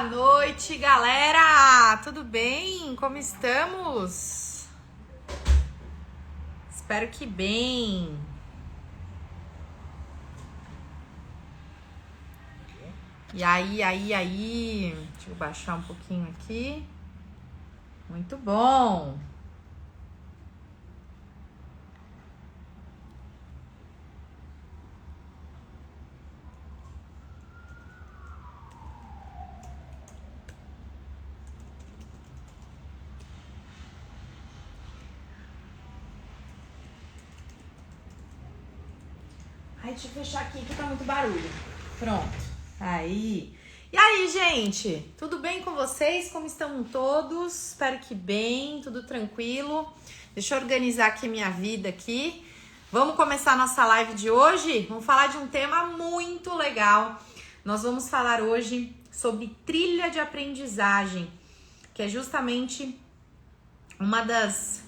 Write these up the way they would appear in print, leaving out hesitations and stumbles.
noite, galera! Tudo bem? Como estamos? Espero que bem. E aí? Deixa eu baixar um pouquinho aqui. Muito bom! Ai, deixa eu fechar aqui que tá muito barulho. Pronto. Aí. E aí, gente? Tudo bem com vocês? Como estão todos? Espero que bem, tudo tranquilo. Deixa eu organizar aqui minha vida aqui. Vamos começar a nossa live de hoje? Vamos falar de um tema muito legal. Nós vamos falar hoje sobre trilha de aprendizagem, que é justamente uma das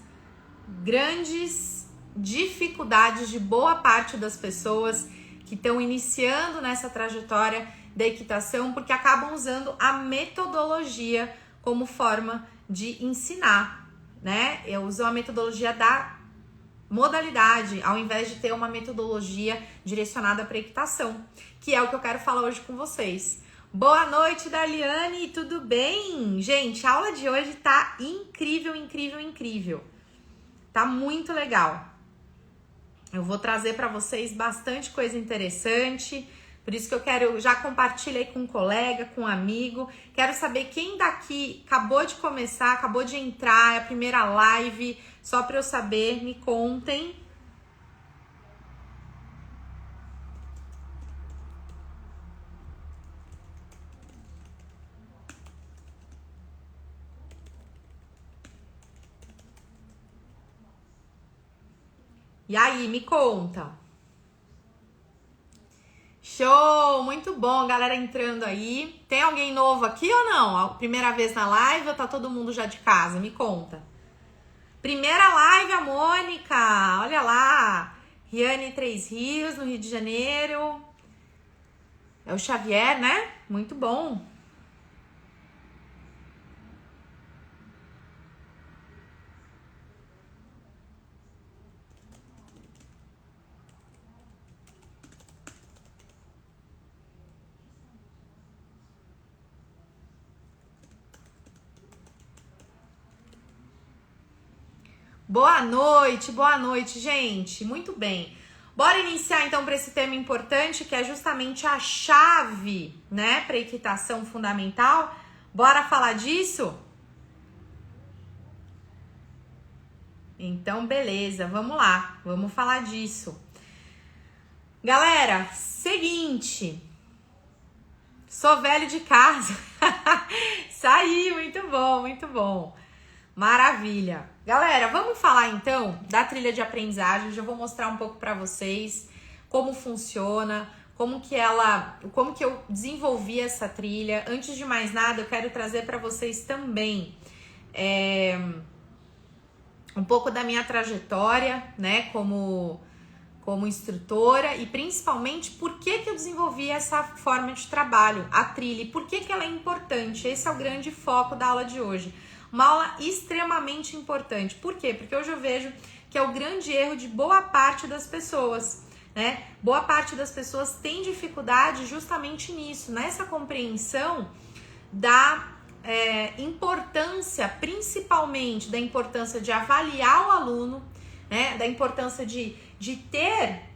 grandes dificuldades de boa parte das pessoas que estão iniciando nessa trajetória da equitação, porque acabam usando a metodologia como forma de ensinar, né? Eu uso a metodologia da modalidade, ao invés de ter uma metodologia direcionada para equitação, que é o que eu quero falar hoje com vocês. Boa noite, Daliane, tudo bem? Gente, a aula de hoje tá incrível. Tá muito legal. Eu vou trazer para vocês bastante coisa interessante, por isso que eu quero, já compartilhei com um colega, com um amigo, quero saber quem daqui acabou de começar, acabou de entrar, é a primeira live, só para eu saber, me contem. E aí, me conta. Show, muito bom, galera entrando aí. Tem alguém novo aqui ou não? A primeira vez na live ou tá todo mundo já de casa? Me conta. Primeira live, a Mônica, olha lá. Riane Três Rios, no Rio de Janeiro. É o Xavier, né? Muito bom. Boa noite, gente. Muito bem. Bora iniciar então para esse tema importante, que é justamente a chave, né, para equitação fundamental. Bora falar disso? Então, beleza, vamos lá. Vamos falar disso. Galera, seguinte. Sou velho de casa. Saí, muito bom. Maravilha. Galera, vamos falar então da trilha de aprendizagem. Eu já vou mostrar um pouco para vocês como funciona, como que eu desenvolvi essa trilha. Antes de mais nada, eu quero trazer para vocês também um pouco da minha trajetória, né, como instrutora, e principalmente por que eu desenvolvi essa forma de trabalho, a trilha, e por que ela é importante. Esse é o grande foco da aula de hoje. Uma aula extremamente importante. Por quê? Porque hoje eu vejo que é o grande erro de boa parte das pessoas, né? Boa parte das pessoas tem dificuldade justamente nisso, nessa compreensão da importância, principalmente da importância de avaliar o aluno, né? Da importância de ter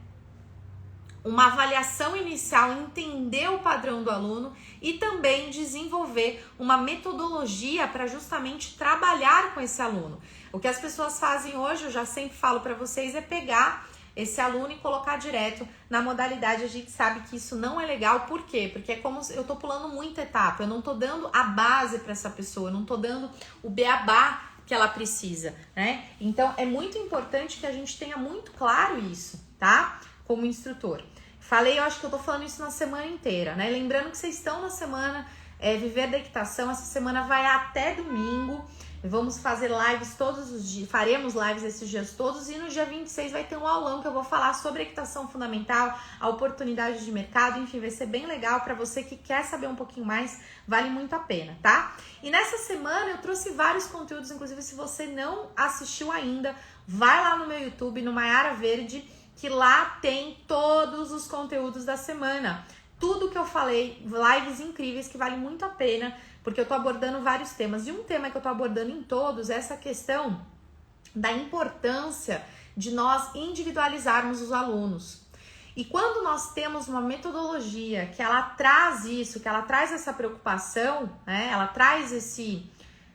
uma avaliação inicial, entender o padrão do aluno e também desenvolver uma metodologia para justamente trabalhar com esse aluno. O que as pessoas fazem hoje, eu já sempre falo para vocês, é pegar esse aluno e colocar direto na modalidade. A gente sabe que isso não é legal. Por quê? Porque é como eu tô pulando muita etapa, eu não tô dando a base para essa pessoa, eu não tô dando o beabá que ela precisa, né? Então é muito importante que a gente tenha muito claro isso, tá? Como instrutor. Falei, eu acho que eu tô falando isso na semana inteira, né? Lembrando que vocês estão na semana Viver da Equitação, essa semana vai até domingo. Vamos fazer lives todos os dias, faremos lives esses dias todos e no dia 26 vai ter um aulão que eu vou falar sobre equitação fundamental, a oportunidade de mercado, enfim, vai ser bem legal para você que quer saber um pouquinho mais, vale muito a pena, tá? E nessa semana eu trouxe vários conteúdos, inclusive se você não assistiu ainda, vai lá no meu YouTube, no Maiara Verde, que lá tem todos os conteúdos da semana. Tudo que eu falei, lives incríveis que vale muito a pena, porque eu tô abordando vários temas. E um tema que eu tô abordando em todos é essa questão da importância de nós individualizarmos os alunos. E quando nós temos uma metodologia que ela traz isso, que ela traz essa preocupação, né? Ela traz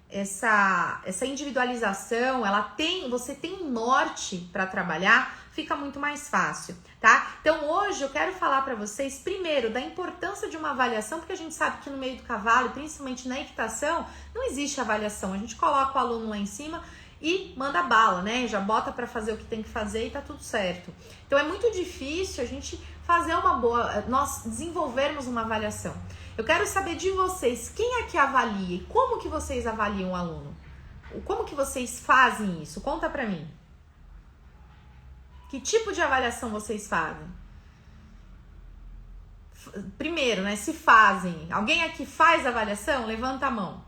essa individualização, você tem um norte para trabalhar, fica muito mais fácil, tá? Então hoje eu quero falar para vocês primeiro da importância de uma avaliação, porque a gente sabe que no meio do cavalo, principalmente na equitação, não existe avaliação. A gente coloca o aluno lá em cima e manda bala, né? Já bota para fazer o que tem que fazer e tá tudo certo. Então é muito difícil a gente fazer nós desenvolvermos uma avaliação. Eu quero saber de vocês, quem é que avalia e como que vocês avaliam o aluno? Como que vocês fazem isso? Conta pra mim. Que tipo de avaliação vocês fazem? Primeiro, né, se fazem. Alguém aqui faz avaliação? Levanta a mão.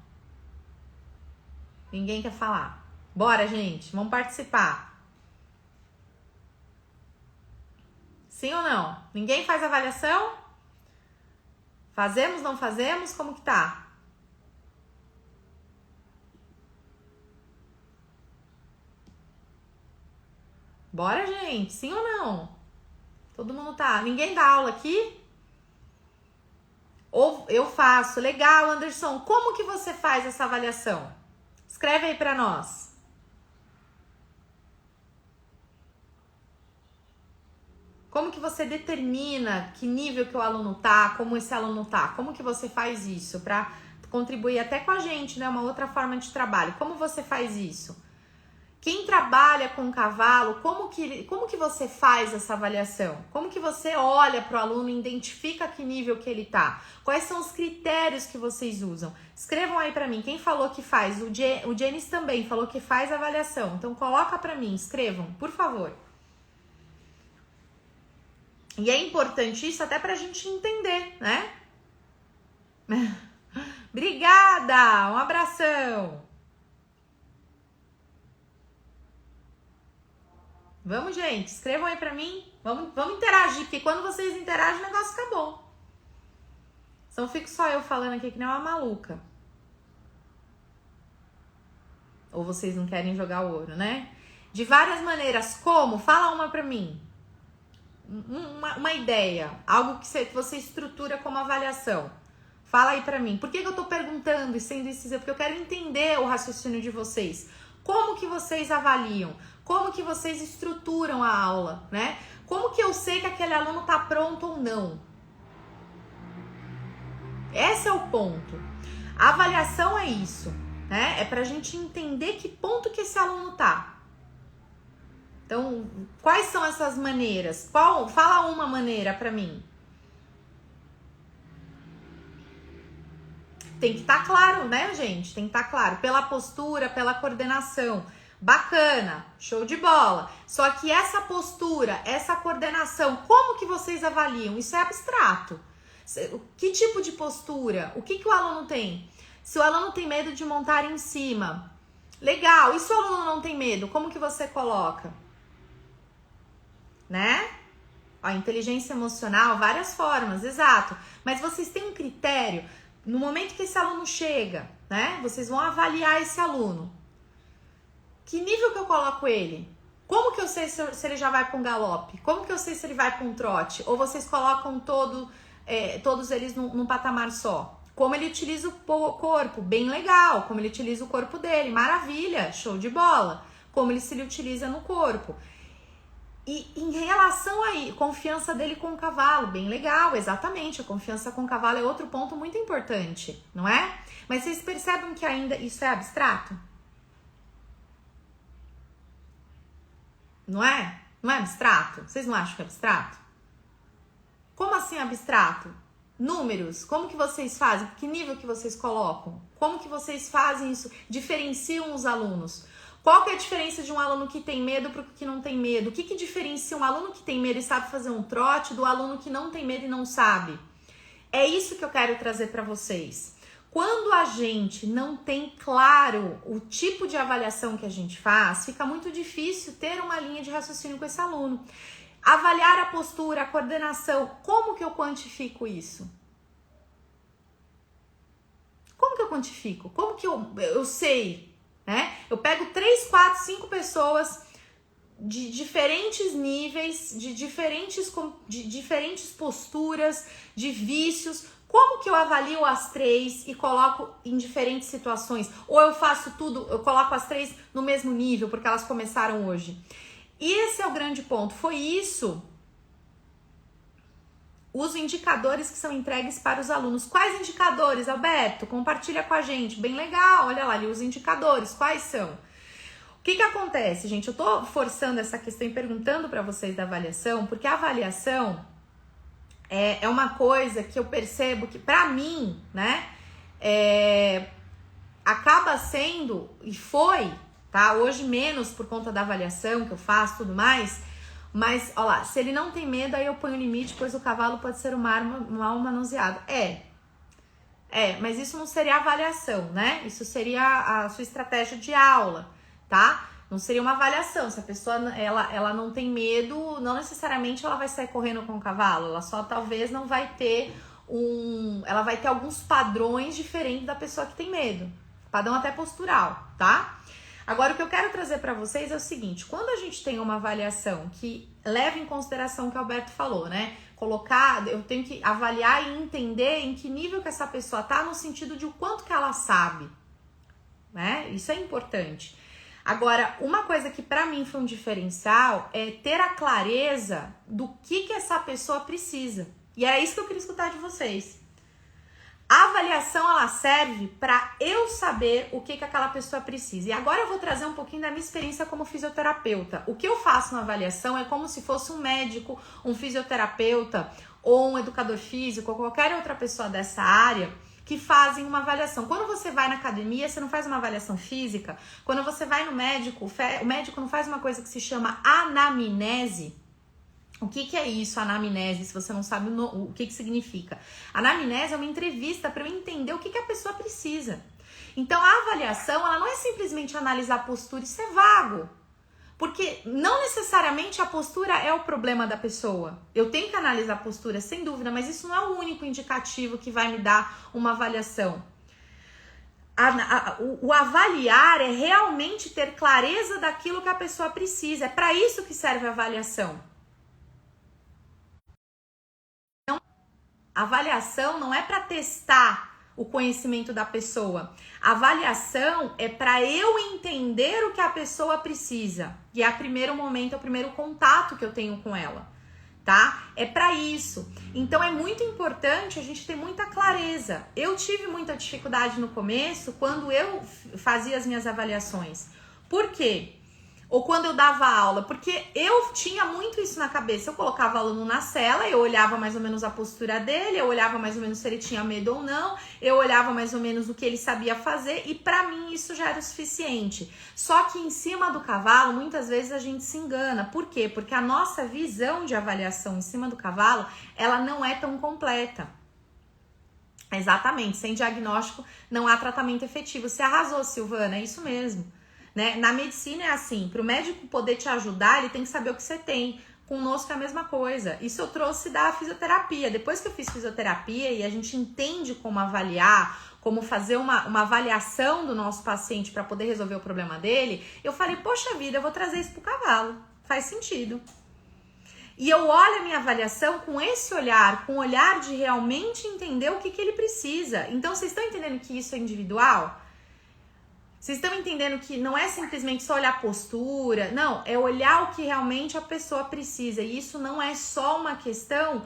Ninguém quer falar. Bora, gente, vamos participar. Sim ou não? Ninguém faz avaliação? Fazemos, não fazemos? Como que tá? Bora, gente. Sim ou não? Todo mundo tá. Ninguém dá aula aqui? Ou eu faço. Legal, Anderson. Como que você faz essa avaliação? Escreve aí pra nós. Como que você determina que nível que o aluno tá, como esse aluno tá? Como que você faz isso para contribuir até com a gente, né? Uma outra forma de trabalho. Como você faz isso? Quem trabalha com cavalo, como que você faz essa avaliação? Como que você olha para o aluno e identifica que nível que ele tá? Quais são os critérios que vocês usam? Escrevam aí para mim. Quem falou que faz? O Jenis também falou que faz avaliação. Então coloca para mim, escrevam, por favor. E é importante isso até pra gente entender, né? Obrigada! Um abração! Vamos, gente, escrevam aí pra mim. Vamos interagir, porque quando vocês interagem, o negócio fica bom. Senão fico só eu falando aqui que nem uma maluca. Ou vocês não querem jogar o ouro, né? De várias maneiras. Como? Fala uma pra mim. Uma ideia, algo que você estrutura como avaliação. Fala aí pra mim. Por que eu tô perguntando e sendo incisiva? Porque eu quero entender o raciocínio de vocês. Como que vocês avaliam? Como que vocês estruturam a aula, né? Como que eu sei que aquele aluno tá pronto ou não? Esse é o ponto. A avaliação é isso, né? É pra gente entender que ponto que esse aluno tá. Então, quais são essas maneiras? Fala uma maneira pra mim. Tem que estar claro, né, gente? Tem que estar claro. Pela postura, pela coordenação. Bacana, show de bola. Só que essa postura, essa coordenação, como que vocês avaliam? Isso é abstrato. Que tipo de postura? O que o aluno tem? Se o aluno tem medo de montar em cima, legal. E se o aluno não tem medo, como que você coloca? Né? A inteligência emocional, várias formas, exato. Mas vocês têm um critério. No momento que esse aluno chega, né? Vocês vão avaliar esse aluno. Que nível que eu coloco ele? Como que eu sei se ele já vai para um galope? Como que eu sei se ele vai para um trote? Ou vocês colocam todos eles num patamar só? Como ele utiliza o corpo? Bem legal. Como ele utiliza o corpo dele? Maravilha, show de bola. Como ele se utiliza no corpo? E em relação a confiança dele com o cavalo, bem legal, exatamente, a confiança com o cavalo é outro ponto muito importante, não é? Mas vocês percebem que ainda isso é abstrato? Não é? Não é abstrato? Vocês não acham que é abstrato? Como assim abstrato? Números, como que vocês fazem? Que nível que vocês colocam? Como que vocês fazem isso? Diferenciam os alunos? Qual que é a diferença de um aluno que tem medo para o que não tem medo? O que diferencia um aluno que tem medo e sabe fazer um trote do aluno que não tem medo e não sabe? É isso que eu quero trazer para vocês. Quando a gente não tem claro o tipo de avaliação que a gente faz, fica muito difícil ter uma linha de raciocínio com esse aluno. Avaliar a postura, a coordenação, como que eu quantifico isso? Como que eu quantifico? Como que eu sei, né? Eu pego 3, 4, 5 pessoas de diferentes níveis, de diferentes posturas, de vícios. Como que eu avalio as 3 e coloco em diferentes situações? Ou eu faço tudo, eu coloco as 3 no mesmo nível, porque elas começaram hoje. E esse é o grande ponto. Foi isso. Os indicadores que são entregues para os alunos. Quais indicadores, Alberto? Compartilha com a gente. Bem legal, olha lá ali os indicadores. Quais são? O que acontece, gente? Eu tô forçando essa questão e perguntando para vocês da avaliação, porque a avaliação é uma coisa que eu percebo que, para mim, né, acaba sendo, e foi, tá? Hoje menos por conta da avaliação que eu faço, tudo mais, mas, ó lá, se ele não tem medo, aí eu ponho limite, pois o cavalo pode ser uma arma mal manuseado. Mas isso não seria avaliação, né? Isso seria a sua estratégia de aula, tá? Não seria uma avaliação. Se a pessoa ela não tem medo, não necessariamente ela vai sair correndo com o cavalo. Ela só talvez não vai ter ela vai ter alguns padrões diferentes da pessoa que tem medo. Padrão até postural, tá? Agora, o que eu quero trazer para vocês é o seguinte: quando a gente tem uma avaliação que leva em consideração o que o Alberto falou, né? Eu tenho que avaliar e entender em que nível que essa pessoa tá, no sentido de o quanto que ela sabe, né? Isso é importante. Agora, uma coisa que para mim foi um diferencial é ter a clareza do que essa pessoa precisa. E é isso que eu queria escutar de vocês. A avaliação, ela serve para eu saber o que aquela pessoa precisa. E agora eu vou trazer um pouquinho da minha experiência como fisioterapeuta. O que eu faço na avaliação é como se fosse um médico, um fisioterapeuta ou um educador físico ou qualquer outra pessoa dessa área que fazem uma avaliação. Quando você vai na academia, você não faz uma avaliação física. Quando você vai no médico, o médico não faz uma coisa que se chama anamnese. O que é isso, anamnese, se você não sabe o que significa? Anamnese é uma entrevista para eu entender o que a pessoa precisa. Então, a avaliação, ela não é simplesmente analisar a postura, isso é vago. Porque não necessariamente a postura é o problema da pessoa. Eu tenho que analisar a postura, sem dúvida, mas isso não é o único indicativo que vai me dar uma avaliação. O avaliar é realmente ter clareza daquilo que a pessoa precisa. É para isso que serve a avaliação. A avaliação não é para testar o conhecimento da pessoa. A avaliação é para eu entender o que a pessoa precisa. E é o primeiro momento, é o primeiro contato que eu tenho com ela, tá? É para isso. Então é muito importante a gente ter muita clareza. Eu tive muita dificuldade no começo quando eu fazia as minhas avaliações. Por quê? Ou quando eu dava aula, porque eu tinha muito isso na cabeça. Eu colocava o aluno na cela, eu olhava mais ou menos a postura dele, eu olhava mais ou menos se ele tinha medo ou não, eu olhava mais ou menos o que ele sabia fazer e pra mim isso já era o suficiente. Só que em cima do cavalo, muitas vezes a gente se engana. Por quê? Porque a nossa visão de avaliação em cima do cavalo, ela não é tão completa. Exatamente, sem diagnóstico não há tratamento efetivo. Você arrasou, Silvana, é isso mesmo. Né? Na medicina é assim, para o médico poder te ajudar, ele tem que saber o que você tem. Conosco é a mesma coisa. Isso eu trouxe da fisioterapia. Depois que eu fiz fisioterapia e a gente entende como avaliar, como fazer uma avaliação do nosso paciente para poder resolver o problema dele, eu falei, poxa vida, eu vou trazer isso pro cavalo. Faz sentido. E eu olho a minha avaliação com esse olhar, com o olhar de realmente entender o que ele precisa. Então, vocês estão entendendo que isso é individual? Vocês estão entendendo que não é simplesmente só olhar a postura, não, é olhar o que realmente a pessoa precisa. E isso não é só uma questão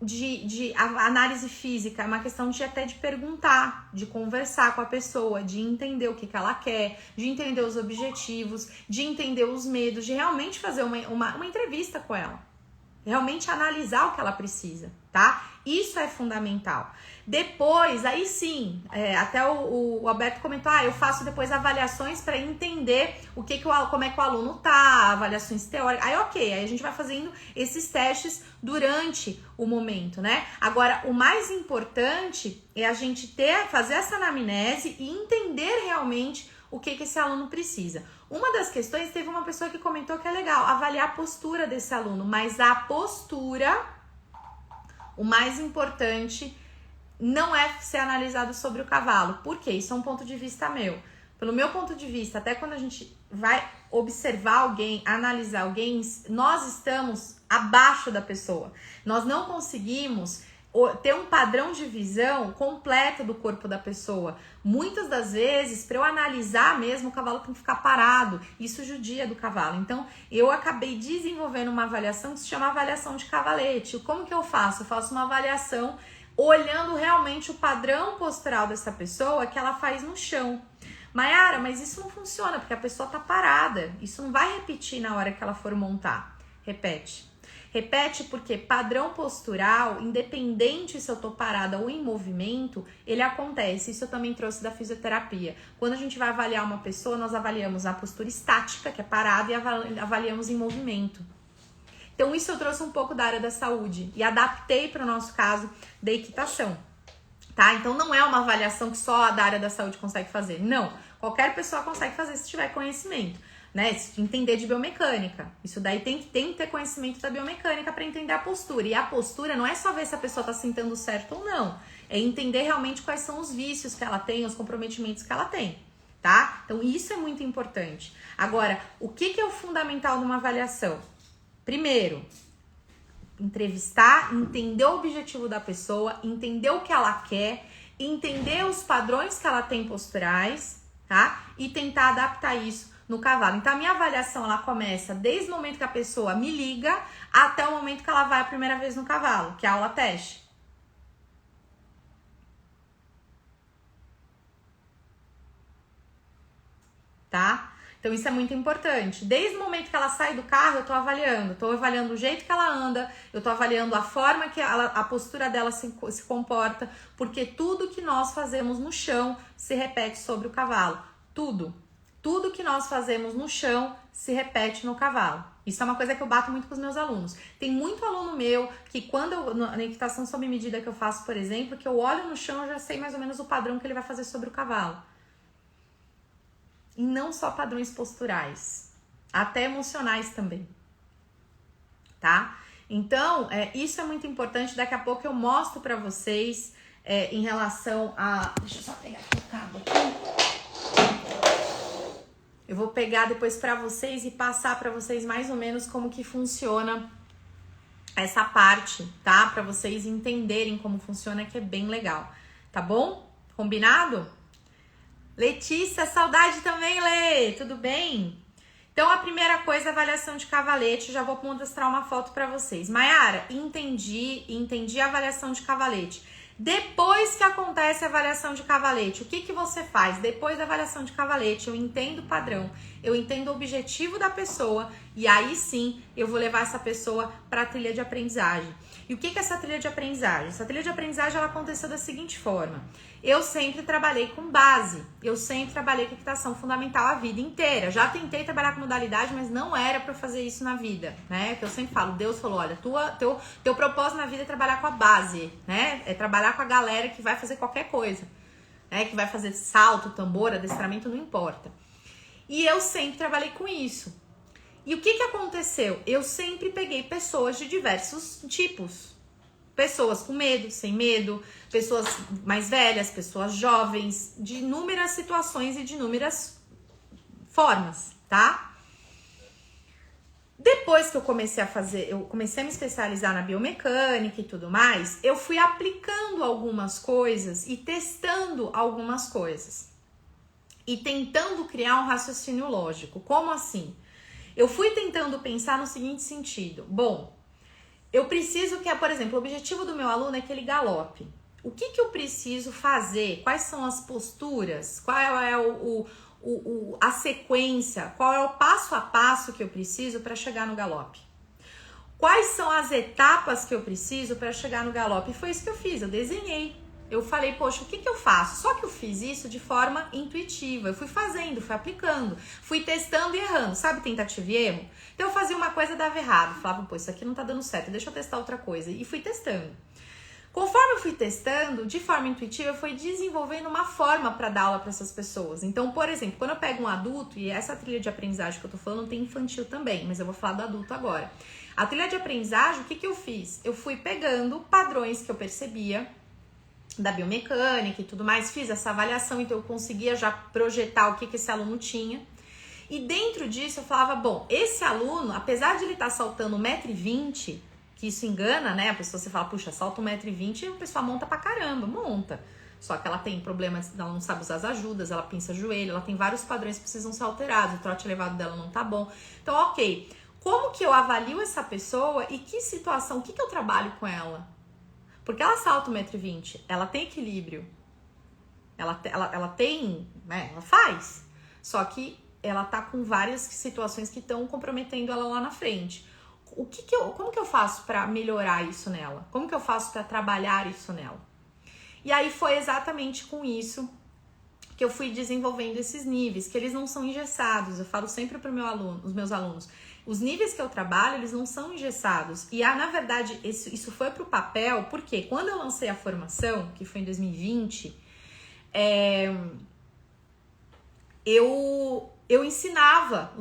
de análise física, é uma questão até de perguntar, de conversar com a pessoa, de entender o que ela quer, de entender os objetivos, de entender os medos, de realmente fazer uma entrevista com ela. realmente analisar o que ela precisa, tá? Isso é fundamental. Depois, aí sim, até o Alberto comentou, eu faço depois avaliações para entender como é que o aluno tá, avaliações teóricas. Aí ok, aí a gente vai fazendo esses testes durante o momento, né? Agora, o mais importante é a gente fazer essa anamnese e entender realmente o que esse aluno precisa. Uma das questões, teve uma pessoa que comentou que é legal avaliar a postura desse aluno, mas a postura, o mais importante não é ser analisado sobre o cavalo. Por quê? Isso é um ponto de vista meu. Pelo meu ponto de vista, até quando a gente vai observar alguém, analisar alguém, nós estamos abaixo da pessoa. Nós não conseguimos ter um padrão de visão completo do corpo da pessoa. Muitas das vezes, para eu analisar mesmo, o cavalo tem que ficar parado. Isso judia do cavalo. Então, eu acabei desenvolvendo uma avaliação que se chama avaliação de cavalete. Como que eu faço? Eu faço uma avaliação olhando realmente o padrão postural dessa pessoa que ela faz no chão. Maiara, mas isso não funciona, porque a pessoa tá parada. Isso não vai repetir na hora que ela for montar. Repete. Repete porque padrão postural, independente se eu tô parada ou em movimento, ele acontece. Isso eu também trouxe da fisioterapia. Quando a gente vai avaliar uma pessoa, nós avaliamos a postura estática, que é parada, e avaliamos em movimento. Então isso eu trouxe um pouco da área da saúde e adaptei para o nosso caso da equitação, tá? Então não é uma avaliação que só a da área da saúde consegue fazer. Não, qualquer pessoa consegue fazer se tiver conhecimento. Né, entender de biomecânica. Isso daí tem que ter conhecimento da biomecânica para entender a postura. E a postura não é só ver se a pessoa está sentando certo ou não. É entender realmente quais são os vícios que ela tem, os comprometimentos que ela tem, tá? Então isso é muito importante. Agora, o que é o fundamental numa avaliação? Primeiro, entrevistar, entender o objetivo da pessoa, entender o que ela quer, entender os padrões que ela tem posturais, tá? E tentar adaptar isso no cavalo. Então, a minha avaliação, ela começa desde o momento que a pessoa me liga até o momento que ela vai a primeira vez no cavalo, que é a aula teste. Tá? Então, isso é muito importante. Desde o momento que ela sai do carro, eu tô avaliando o jeito que ela anda, eu tô avaliando a forma que a postura dela se comporta, porque tudo que nós fazemos no chão se repete sobre o cavalo. Tudo que nós fazemos no chão se repete no cavalo. Isso é uma coisa que eu bato muito com os meus alunos. Tem muito aluno meu que quando na equitação sob medida que eu faço, por exemplo, que eu olho no chão, eu já sei mais ou menos o padrão que ele vai fazer sobre o cavalo. E não só padrões posturais, até emocionais também, tá? Então, isso é muito importante. Daqui a pouco eu mostro pra vocês em relação a... Deixa eu só pegar aqui o cabo aqui. Eu vou pegar depois pra vocês e passar pra vocês mais ou menos como que funciona essa parte, tá? Pra vocês entenderem como funciona, que é bem legal, tá bom? Combinado? Letícia, saudade também, Lê, tudo bem? Então, a primeira coisa, avaliação de cavalete, já vou mostrar uma foto pra vocês. Maiara, entendi a avaliação de cavalete. Depois que acontece a avaliação de cavalete, o que você faz? Depois da avaliação de cavalete, eu entendo o padrão, eu entendo o objetivo da pessoa e aí sim eu vou levar essa pessoa para a trilha de aprendizagem. E o que é essa trilha de aprendizagem? Essa trilha de aprendizagem ela aconteceu da seguinte forma: eu sempre trabalhei com base, eu sempre trabalhei com equitação fundamental a vida inteira. Já tentei trabalhar com modalidade, mas não era para fazer isso na vida, né? Que eu sempre falo, Deus falou, olha, teu propósito na vida é trabalhar com a base, né? É trabalhar com a galera que vai fazer qualquer coisa, né? Que vai fazer salto, tambor, adestramento, não importa. E eu sempre trabalhei com isso. E o que aconteceu? Eu sempre peguei pessoas de diversos tipos. Pessoas com medo, sem medo, pessoas mais velhas, pessoas jovens, de inúmeras situações e de inúmeras formas, tá? Depois que eu comecei a me especializar na biomecânica e tudo mais, eu fui aplicando algumas coisas e testando algumas coisas. E tentando criar um raciocínio lógico. Como assim? Eu fui tentando pensar no seguinte sentido. Bom, eu preciso que, por exemplo, o objetivo do meu aluno é que ele galope. O que eu preciso fazer? Quais são as posturas? Qual é a sequência? Qual é o passo a passo que eu preciso para chegar no galope? Quais são as etapas que eu preciso para chegar no galope? E foi isso que eu fiz, eu desenhei. Eu falei, poxa, o que eu faço? Só que eu fiz isso de forma intuitiva. Eu fui fazendo, fui aplicando, fui testando e errando. Sabe tentativa e erro? Então eu fazia uma coisa e dava errado. Falava, pô, isso aqui não tá dando certo, deixa eu testar outra coisa. E fui testando. Conforme eu fui testando, de forma intuitiva, eu fui desenvolvendo uma forma para dar aula para essas pessoas. Então, por exemplo, quando eu pego um adulto, e essa trilha de aprendizagem que eu tô falando tem infantil também, mas eu vou falar do adulto agora. A trilha de aprendizagem, o que eu fiz? Eu fui pegando padrões que eu percebia da biomecânica e tudo mais, fiz essa avaliação, então eu conseguia já projetar o que esse aluno tinha. E dentro disso eu falava, bom, esse aluno, apesar de ele estar saltando 1,20 m, que isso engana, né? A pessoa, você fala, puxa, salta 1,20 m, a pessoa monta pra caramba, monta. Só que ela tem problemas, ela não sabe usar as ajudas, ela pinça joelho, ela tem vários padrões que precisam ser alterados, o trote elevado dela não tá bom. Então, ok, como que eu avalio essa pessoa e que situação, o que eu trabalho com ela? Porque ela salta 1,20 m, ela tem equilíbrio, ela tem, né, ela faz, só que ela tá com várias situações que estão comprometendo ela lá na frente. Como que eu faço para melhorar isso nela? Como que eu faço para trabalhar isso nela? E aí foi exatamente com isso que eu fui desenvolvendo esses níveis, que eles não são engessados. Eu falo sempre para os meus alunos, os níveis que eu trabalho, eles não são engessados. E na verdade, isso foi pro papel, porque quando eu lancei a formação, que foi em 2020, eu ensinava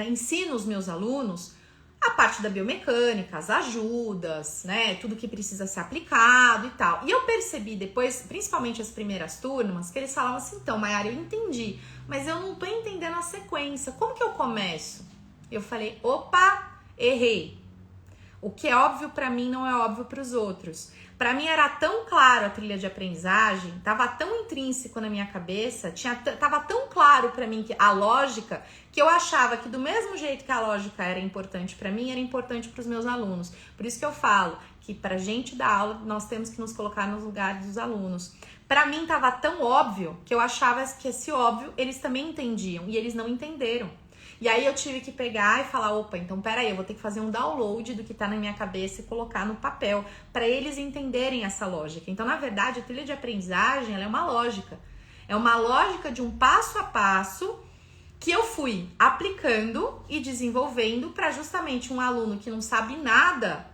ensino os meus alunos a parte da biomecânica, as ajudas, né, tudo que precisa ser aplicado e tal. E eu percebi depois, principalmente as primeiras turmas, que eles falavam assim, então, Mayara, eu entendi, mas eu não tô entendendo a sequência, como que eu começo? Eu falei, opa, errei. O que é óbvio pra mim não é óbvio pros outros. Pra mim era tão claro a trilha de aprendizagem, tava tão intrínseco na minha cabeça, tava tão claro pra mim que a lógica, que eu achava que do mesmo jeito que a lógica era importante pra mim, era importante pros meus alunos. Por isso que eu falo que pra gente dar aula, nós temos que nos colocar nos lugares dos alunos. Pra mim tava tão óbvio que eu achava que esse óbvio eles também entendiam e eles não entenderam. E aí eu tive que pegar e falar, opa, então peraí, eu vou ter que fazer um download do que tá na minha cabeça e colocar no papel, para eles entenderem essa lógica. Então, na verdade, a trilha de aprendizagem, ela é uma lógica. É uma lógica de um passo a passo que eu fui aplicando e desenvolvendo para justamente um aluno que não sabe nada,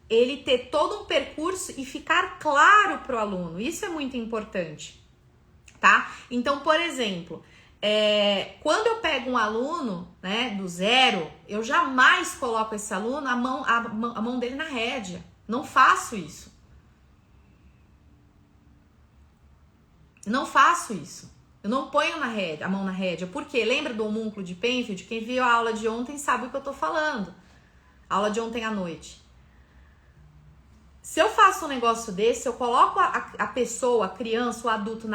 ele ter todo um percurso e ficar claro pro aluno. Isso é muito importante, tá? Então, por exemplo, quando eu pego um aluno, né, do zero, eu jamais coloco esse aluno a mão dele na rédea. Não faço isso. Não faço isso. Eu não ponho a mão na rédea. Porque lembra do homúnculo de Penfield? Quem viu a aula de ontem sabe o que eu tô falando. A aula de ontem à noite. Se eu faço um negócio desse, eu coloco a pessoa, a criança, o adulto,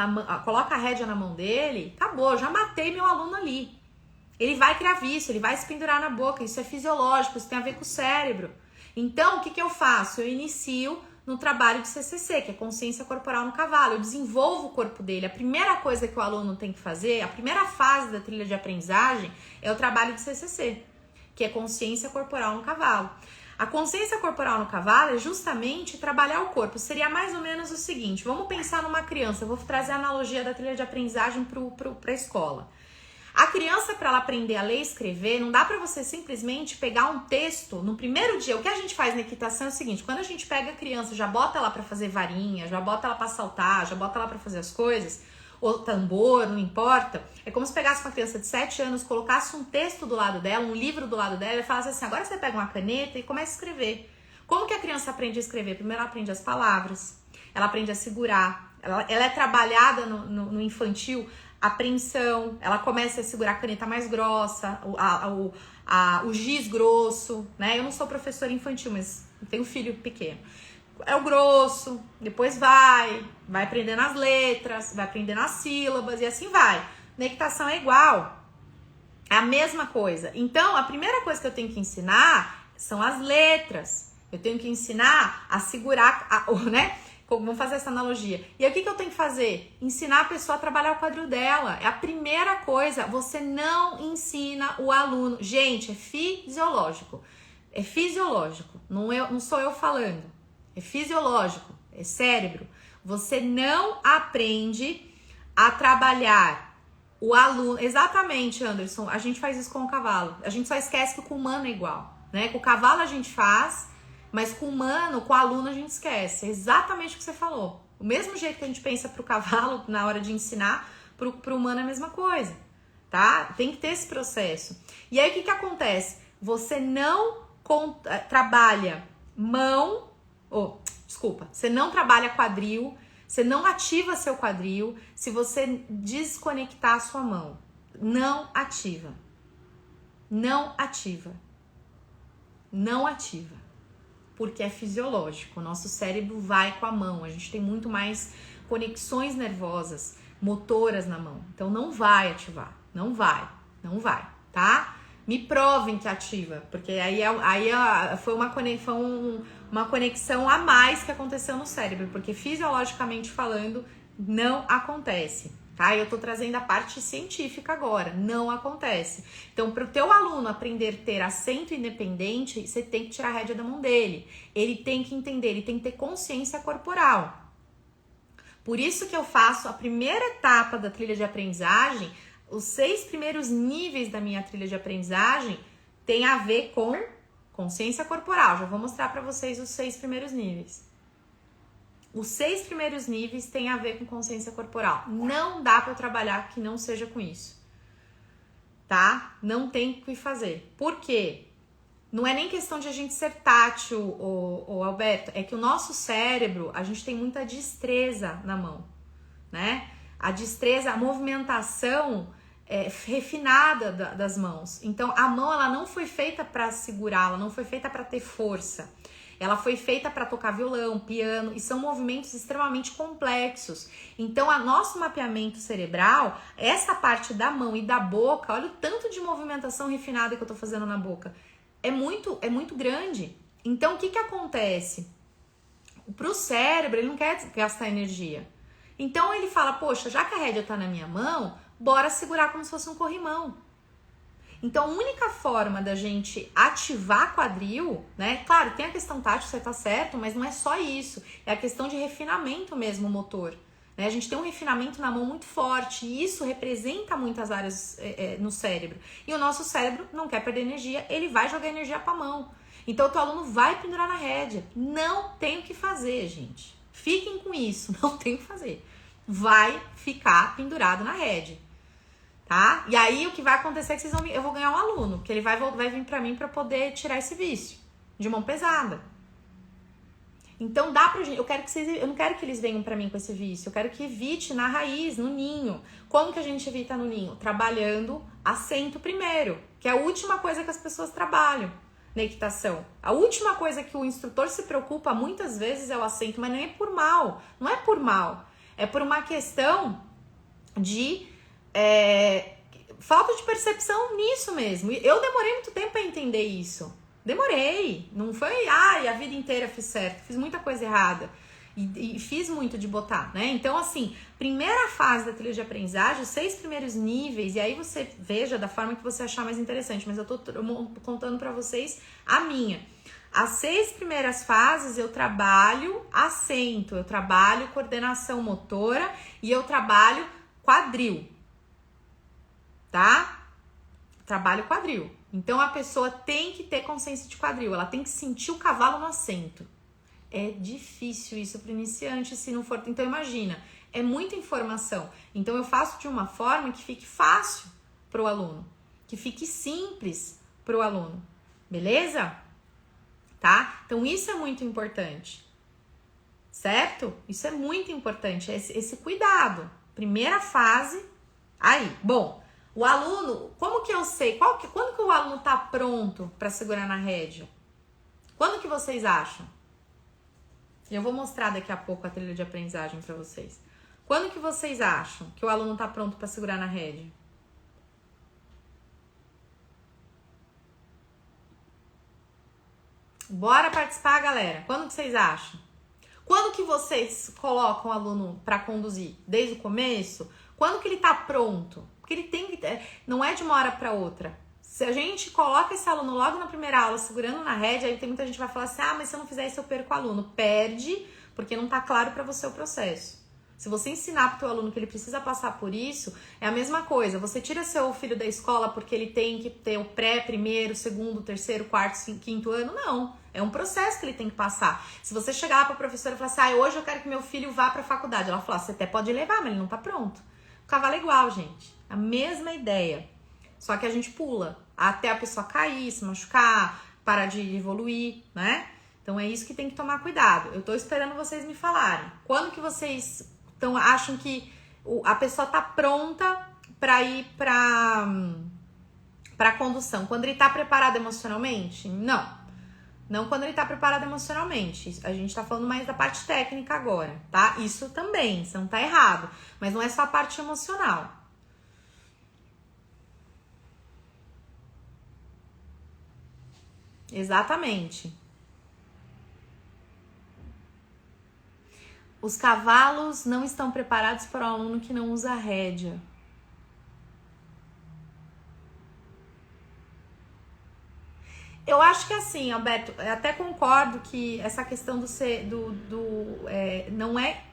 coloco a rédea na mão dele, acabou, eu já matei meu aluno ali. Ele vai criar vício, ele vai se pendurar na boca, isso é fisiológico, isso tem a ver com o cérebro. Então, o que eu faço? Eu inicio no trabalho de CCC, que é consciência corporal no cavalo. Eu desenvolvo o corpo dele. A primeira coisa que o aluno tem que fazer, a primeira fase da trilha de aprendizagem é o trabalho de CCC, que é consciência corporal no cavalo. A consciência corporal no cavalo é justamente trabalhar o corpo. Seria mais ou menos o seguinte, vamos pensar numa criança, eu vou trazer a analogia da trilha de aprendizagem para a escola. A criança, para ela aprender a ler e escrever, não dá para você simplesmente pegar um texto no primeiro dia. O que a gente faz na equitação é o seguinte, quando a gente pega a criança, já bota ela para fazer varinha, já bota ela para saltar, já bota ela para fazer as coisas, ou tambor, não importa. É como se pegasse uma criança de 7 anos, colocasse um texto do lado dela, um livro do lado dela e falasse assim, agora você pega uma caneta e começa a escrever. Como que a criança aprende a escrever? Primeiro ela aprende as palavras, ela aprende a segurar, ela é trabalhada no infantil, a apreensão, ela começa a segurar a caneta mais grossa, o giz grosso, né? Eu não sou professora infantil, mas tenho um filho pequeno. É o grosso, depois vai aprendendo as letras, vai aprendendo as sílabas e assim vai. Na equitação é igual, é a mesma coisa. Então, a primeira coisa que eu tenho que ensinar são as letras. Eu tenho que ensinar a segurar, né? Vamos fazer essa analogia. E aí, o que eu tenho que fazer? Ensinar a pessoa a trabalhar o quadril dela. É a primeira coisa. Você não ensina o aluno. Gente, é fisiológico. É fisiológico. não sou eu falando. É fisiológico, é cérebro. Você não aprende a trabalhar o aluno. Exatamente, Anderson. A gente faz isso com o cavalo. A gente só esquece que com o humano é igual, né? Com o cavalo a gente faz, mas com o humano, com o aluno a gente esquece. É exatamente o que você falou. O mesmo jeito que a gente pensa pro cavalo na hora de ensinar, pro humano é a mesma coisa, tá? Tem que ter esse processo. E aí o que acontece? Você não trabalha mão, você não trabalha quadril, você não ativa seu quadril se você desconectar a sua mão. Não ativa. Não ativa. Não ativa. Porque é fisiológico. O nosso cérebro vai com a mão. A gente tem muito mais conexões nervosas, motoras na mão. Então não vai ativar. Não vai, tá? Me provem que ativa, porque aí foi uma conexão a mais que aconteceu no cérebro, porque fisiologicamente falando, não acontece, tá? Eu tô trazendo a parte científica agora, não acontece. Então, para o teu aluno aprender a ter assento independente, você tem que tirar a rédea da mão dele. Ele tem que entender, ele tem que ter consciência corporal. Por isso que eu faço a primeira etapa da trilha de aprendizagem. Os 6 primeiros níveis da minha trilha de aprendizagem tem a ver com consciência corporal. Já vou mostrar para vocês os 6 primeiros níveis. Os 6 primeiros níveis têm a ver com consciência corporal. Não dá para eu trabalhar que não seja com isso, tá? Não tem o que fazer. Por quê? Não é nem questão de a gente ser tátil, Alberto. É que o nosso cérebro, a gente tem muita destreza na mão, né? A destreza, a movimentação refinada das mãos. Então, a mão, ela não foi feita para segurar, ela não foi feita para ter força. Ela foi feita para tocar violão, piano, e são movimentos extremamente complexos. Então, o nosso mapeamento cerebral, essa parte da mão e da boca, olha o tanto de movimentação refinada que eu tô fazendo na boca. É muito grande. Então, o que acontece? Pro cérebro, ele não quer gastar energia. Então ele fala, poxa, já que a rédea tá na minha mão, bora segurar como se fosse um corrimão. Então a única forma da gente ativar quadril, né? Claro, tem a questão tátil, você tá certo, mas não é só isso. É a questão de refinamento mesmo motor. Né? A gente tem um refinamento na mão muito forte e isso representa muitas áreas no cérebro. E o nosso cérebro não quer perder energia, ele vai jogar energia pra mão. Então o teu aluno vai pendurar na rédea. Não tem o que fazer, gente. Fiquem com isso, não tem o que fazer. Vai ficar pendurado na rédea, tá? E aí o que vai acontecer é que eu vou ganhar um aluno, que ele vai vir pra mim pra poder tirar esse vício de mão pesada. Então dá pra gente, eu não quero que eles venham pra mim com esse vício, eu quero que evite na raiz, no ninho. Como que a gente evita no ninho? Trabalhando assento primeiro, que é a última coisa que as pessoas trabalham na equitação. A última coisa que o instrutor se preocupa muitas vezes é o assento, mas não é por mal, é por uma questão de falta de percepção nisso mesmo. Eu demorei muito tempo para entender isso. Demorei, não foi, a vida inteira fiz certo, fiz muita coisa errada e fiz muito de botar, né? Então, assim, primeira fase da trilha de aprendizagem, os 6 primeiros níveis, e aí você veja da forma que você achar mais interessante, mas eu tô contando para vocês a minha. As 6 primeiras fases eu trabalho assento, eu trabalho coordenação motora e eu trabalho quadril, tá? Trabalho quadril. Então a pessoa tem que ter consciência de quadril, ela tem que sentir o cavalo no assento. É difícil isso para o iniciante, se não for. Então imagina, é muita informação. Então eu faço de uma forma que fique fácil para o aluno, que fique simples para o aluno, beleza? Tá? Então isso é muito importante, certo? Isso é muito importante, esse cuidado. Primeira fase, aí, bom, o aluno, como que eu sei? Quando que o aluno tá pronto para segurar na rédea? Quando que vocês acham? Eu vou mostrar daqui a pouco a trilha de aprendizagem para vocês. Quando que vocês acham que o aluno tá pronto para segurar na rédea? Bora participar, galera. Quando que vocês acham? Quando que vocês colocam o aluno para conduzir? Desde o começo? Quando que ele tá pronto? Porque ele tem que... Não é de uma hora para outra. Se a gente coloca esse aluno logo na primeira aula, segurando na rédea, aí tem muita gente que vai falar assim, ah, mas se eu não fizer isso eu perco o aluno. Perde, porque não tá claro para você o processo. Se você ensinar pro teu aluno que ele precisa passar por isso, é a mesma coisa. Você tira seu filho da escola porque ele tem que ter o pré, primeiro, segundo, terceiro, quarto, quinto ano? Não. É um processo que ele tem que passar. Se você chegar lá pra professora e falar assim, ah, hoje eu quero que meu filho vá pra faculdade. Ela fala, você até pode levar, mas ele não tá pronto. O cavalo é igual, gente. A mesma ideia. Só que a gente pula até a pessoa cair, se machucar, parar de evoluir, né? Então é isso que tem que tomar cuidado. Eu tô esperando vocês me falarem. Quando que vocês acham que a pessoa tá pronta para ir para condução? Quando ele tá preparado emocionalmente? Não quando ele tá preparado emocionalmente. A gente tá falando mais da parte técnica agora, tá? Isso também, você não tá errado. Mas não é só a parte emocional. Exatamente. Os cavalos não estão preparados para o aluno que não usa rédea. Eu acho que assim, Alberto, eu até concordo que essa questão não é.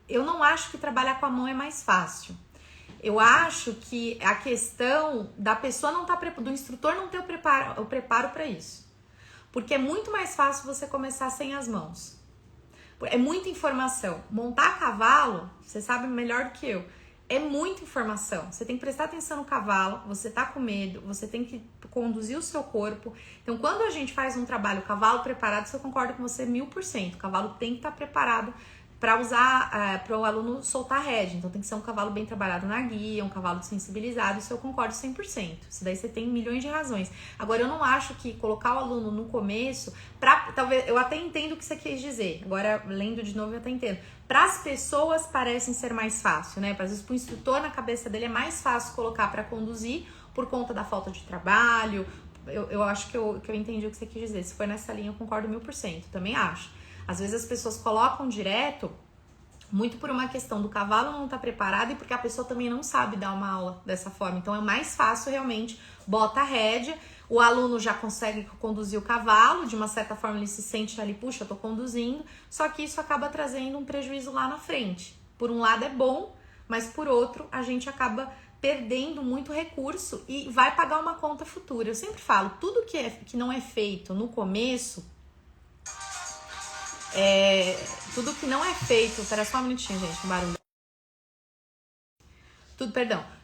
Eu não acho que trabalhar com a mão é mais fácil. Eu acho que a questão da pessoa não tá do instrutor não ter o preparo para isso. Porque é muito mais fácil você começar sem as mãos. É muita informação. Montar cavalo, você sabe melhor do que eu, é muita informação. Você tem que prestar atenção no cavalo, você tá com medo, você tem que conduzir o seu corpo. Então, quando a gente faz um trabalho cavalo preparado, eu concordo com você 1000%. O cavalo tem que estar preparado para usar, para o aluno soltar a rédea. Então, tem que ser um cavalo bem trabalhado na guia, um cavalo sensibilizado. Isso eu concordo 100%. Isso daí você tem milhões de razões. Agora, eu não acho que colocar o aluno no começo, talvez, eu até entendo o que você quis dizer. Agora, lendo de novo, eu até entendo. Para as pessoas, parecem ser mais fácil, né? Às vezes, para o instrutor, na cabeça dele, é mais fácil colocar para conduzir por conta da falta de trabalho. Eu acho que eu entendi o que você quis dizer. Se for nessa linha, eu concordo 1000%. Também acho. Às vezes as pessoas colocam direto, muito por uma questão do cavalo não estar preparado e porque a pessoa também não sabe dar uma aula dessa forma. Então é mais fácil realmente, bota a rédea, o aluno já consegue conduzir o cavalo, de uma certa forma ele se sente ali, puxa, eu tô conduzindo, só que isso acaba trazendo um prejuízo lá na frente. Por um lado é bom, mas por outro a gente acaba perdendo muito recurso e vai pagar uma conta futura. Eu sempre falo, tudo que não é feito no começo, tudo que não é feito, espera só um minutinho, gente, um barulho.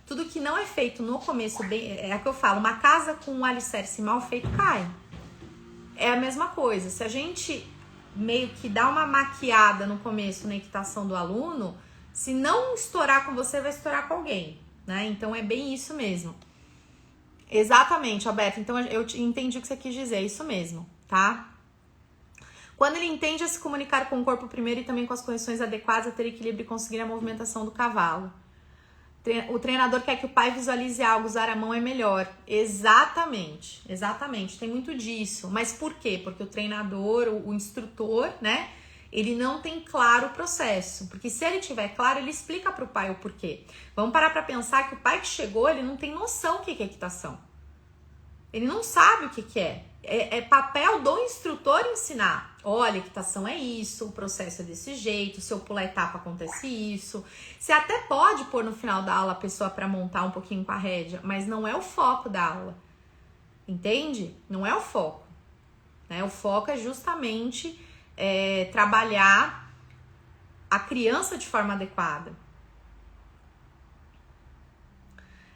Tudo que não é feito no começo, é o que eu falo, uma casa com um alicerce mal feito cai. É a mesma coisa, se a gente meio que dá uma maquiada no começo na equitação do aluno, se não estourar com você, vai estourar com alguém, né? Então é bem isso mesmo. Exatamente, Alberto, então eu entendi o que você quis dizer, é isso mesmo, tá? Quando ele entende a se comunicar com o corpo primeiro e também com as correções adequadas a ter equilíbrio e conseguir a movimentação do cavalo. O treinador quer que o pai visualize algo, usar a mão é melhor. Exatamente, tem muito disso. Mas por quê? Porque o treinador, o instrutor, né, ele não tem claro o processo. Porque se ele tiver claro, ele explica para o pai o porquê. Vamos parar para pensar que o pai que chegou, ele não tem noção do que é equitação. Ele não sabe o que é. É papel do instrutor ensinar. Olha, equitação é isso, o processo é desse jeito, se eu pular etapa acontece isso. Você até pode pôr no final da aula a pessoa para montar um pouquinho com a rédea, mas não é o foco da aula. Entende? Não é o foco. Né? O foco é justamente trabalhar a criança de forma adequada.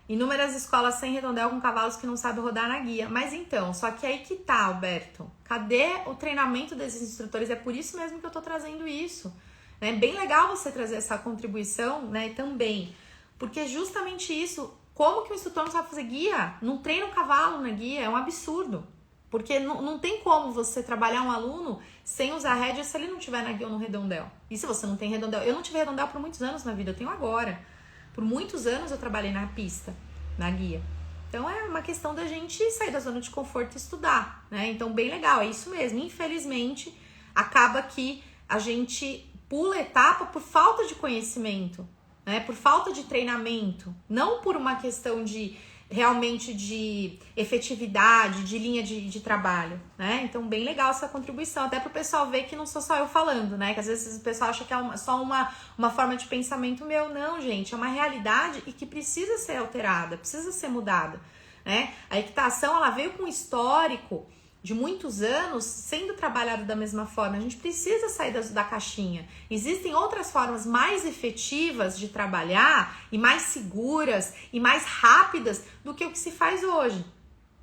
Inúmeras escolas sem redondel com cavalos que não sabem rodar na guia. Mas então, só que aí que tá, Alberto. Cadê o treinamento desses instrutores? É por isso mesmo que eu tô trazendo isso. É bem legal você trazer essa contribuição, né, também. Porque justamente isso, como que o instrutor não sabe fazer guia? Não treina o cavalo na guia, é um absurdo. Porque não tem como você trabalhar um aluno sem usar rédea se ele não tiver na guia ou no redondel. E se você não tem redondel? Eu não tive redondel por muitos anos na vida, eu tenho agora. Por muitos anos eu trabalhei na pista, na guia. Então é uma questão da gente sair da zona de conforto e estudar, né? Então bem legal, é isso mesmo. Infelizmente, acaba que a gente pula etapa por falta de conhecimento, né? Por falta de treinamento. Não por uma questão de realmente de efetividade, de linha de trabalho, né? Então, bem legal essa contribuição, até para o pessoal ver que não sou só eu falando, né? Que às vezes o pessoal acha que é só uma forma de pensamento meu. Não, gente, é uma realidade e que precisa ser alterada, precisa ser mudada, né? A equitação, ela veio com um histórico de muitos anos sendo trabalhado da mesma forma. A gente precisa sair da caixinha. Existem outras formas mais efetivas de trabalhar e mais seguras e mais rápidas do que o que se faz hoje,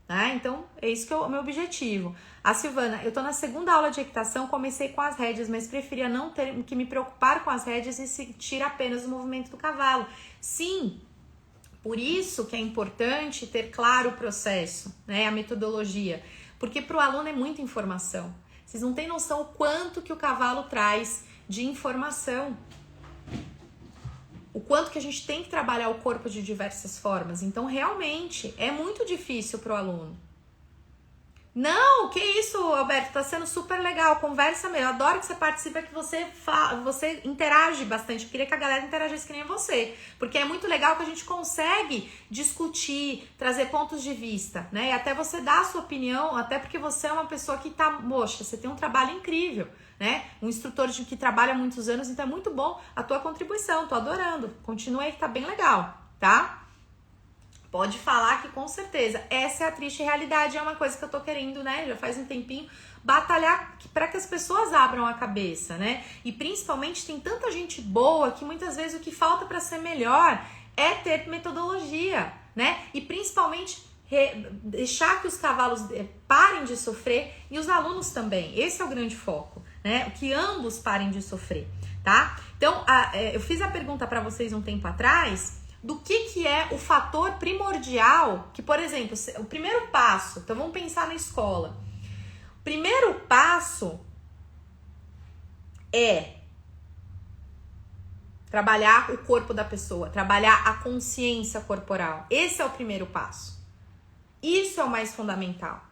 né? Então, é isso que é o meu objetivo. A Silvana, eu tô na segunda aula de equitação, comecei com as rédeas, mas preferia não ter que me preocupar com as rédeas e sentir apenas o movimento do cavalo. Sim, por isso que é importante ter claro o processo, né? A metodologia. Porque para o aluno é muita informação. Vocês não têm noção o quanto que o cavalo traz de informação. O quanto que a gente tem que trabalhar o corpo de diversas formas. Então, realmente, é muito difícil para o aluno. Não, que isso, Alberto, tá sendo super legal, conversa mesmo. Eu adoro que você participa, que você interage bastante. Eu queria que a galera interagisse que nem você, porque é muito legal que a gente consegue discutir, trazer pontos de vista, né? E até você dar a sua opinião, até porque você é uma pessoa que tá, poxa, você tem um trabalho incrível, né? Um instrutor que trabalha há muitos anos, então é muito bom a tua contribuição, tô adorando. Continua aí que tá bem legal, tá? Pode falar que com certeza essa é a triste realidade, é uma coisa que eu tô querendo, né, já faz um tempinho, batalhar para que as pessoas abram a cabeça, né, e principalmente tem tanta gente boa que muitas vezes o que falta para ser melhor é ter metodologia, né, e principalmente deixar que os cavalos parem de sofrer e os alunos também, esse é o grande foco, né, que ambos parem de sofrer, tá? Então, eu fiz a pergunta para vocês um tempo atrás, do que é o fator primordial, que, por exemplo, o primeiro passo, então vamos pensar na escola. O primeiro passo é trabalhar o corpo da pessoa, trabalhar a consciência corporal. Esse é o primeiro passo. Isso é o mais fundamental.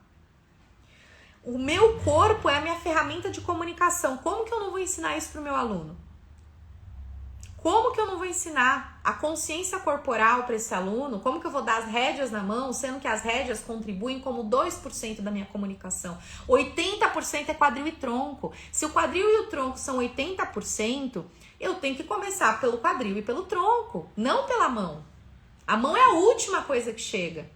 O meu corpo é a minha ferramenta de comunicação. Como que eu não vou ensinar isso para o meu aluno? Como que eu não vou ensinar a consciência corporal para esse aluno? Como que eu vou dar as rédeas na mão, sendo que as rédeas contribuem como 2% da minha comunicação? 80% é quadril e tronco. Se o quadril e o tronco são 80%, eu tenho que começar pelo quadril e pelo tronco, não pela mão. A mão é a última coisa que chega.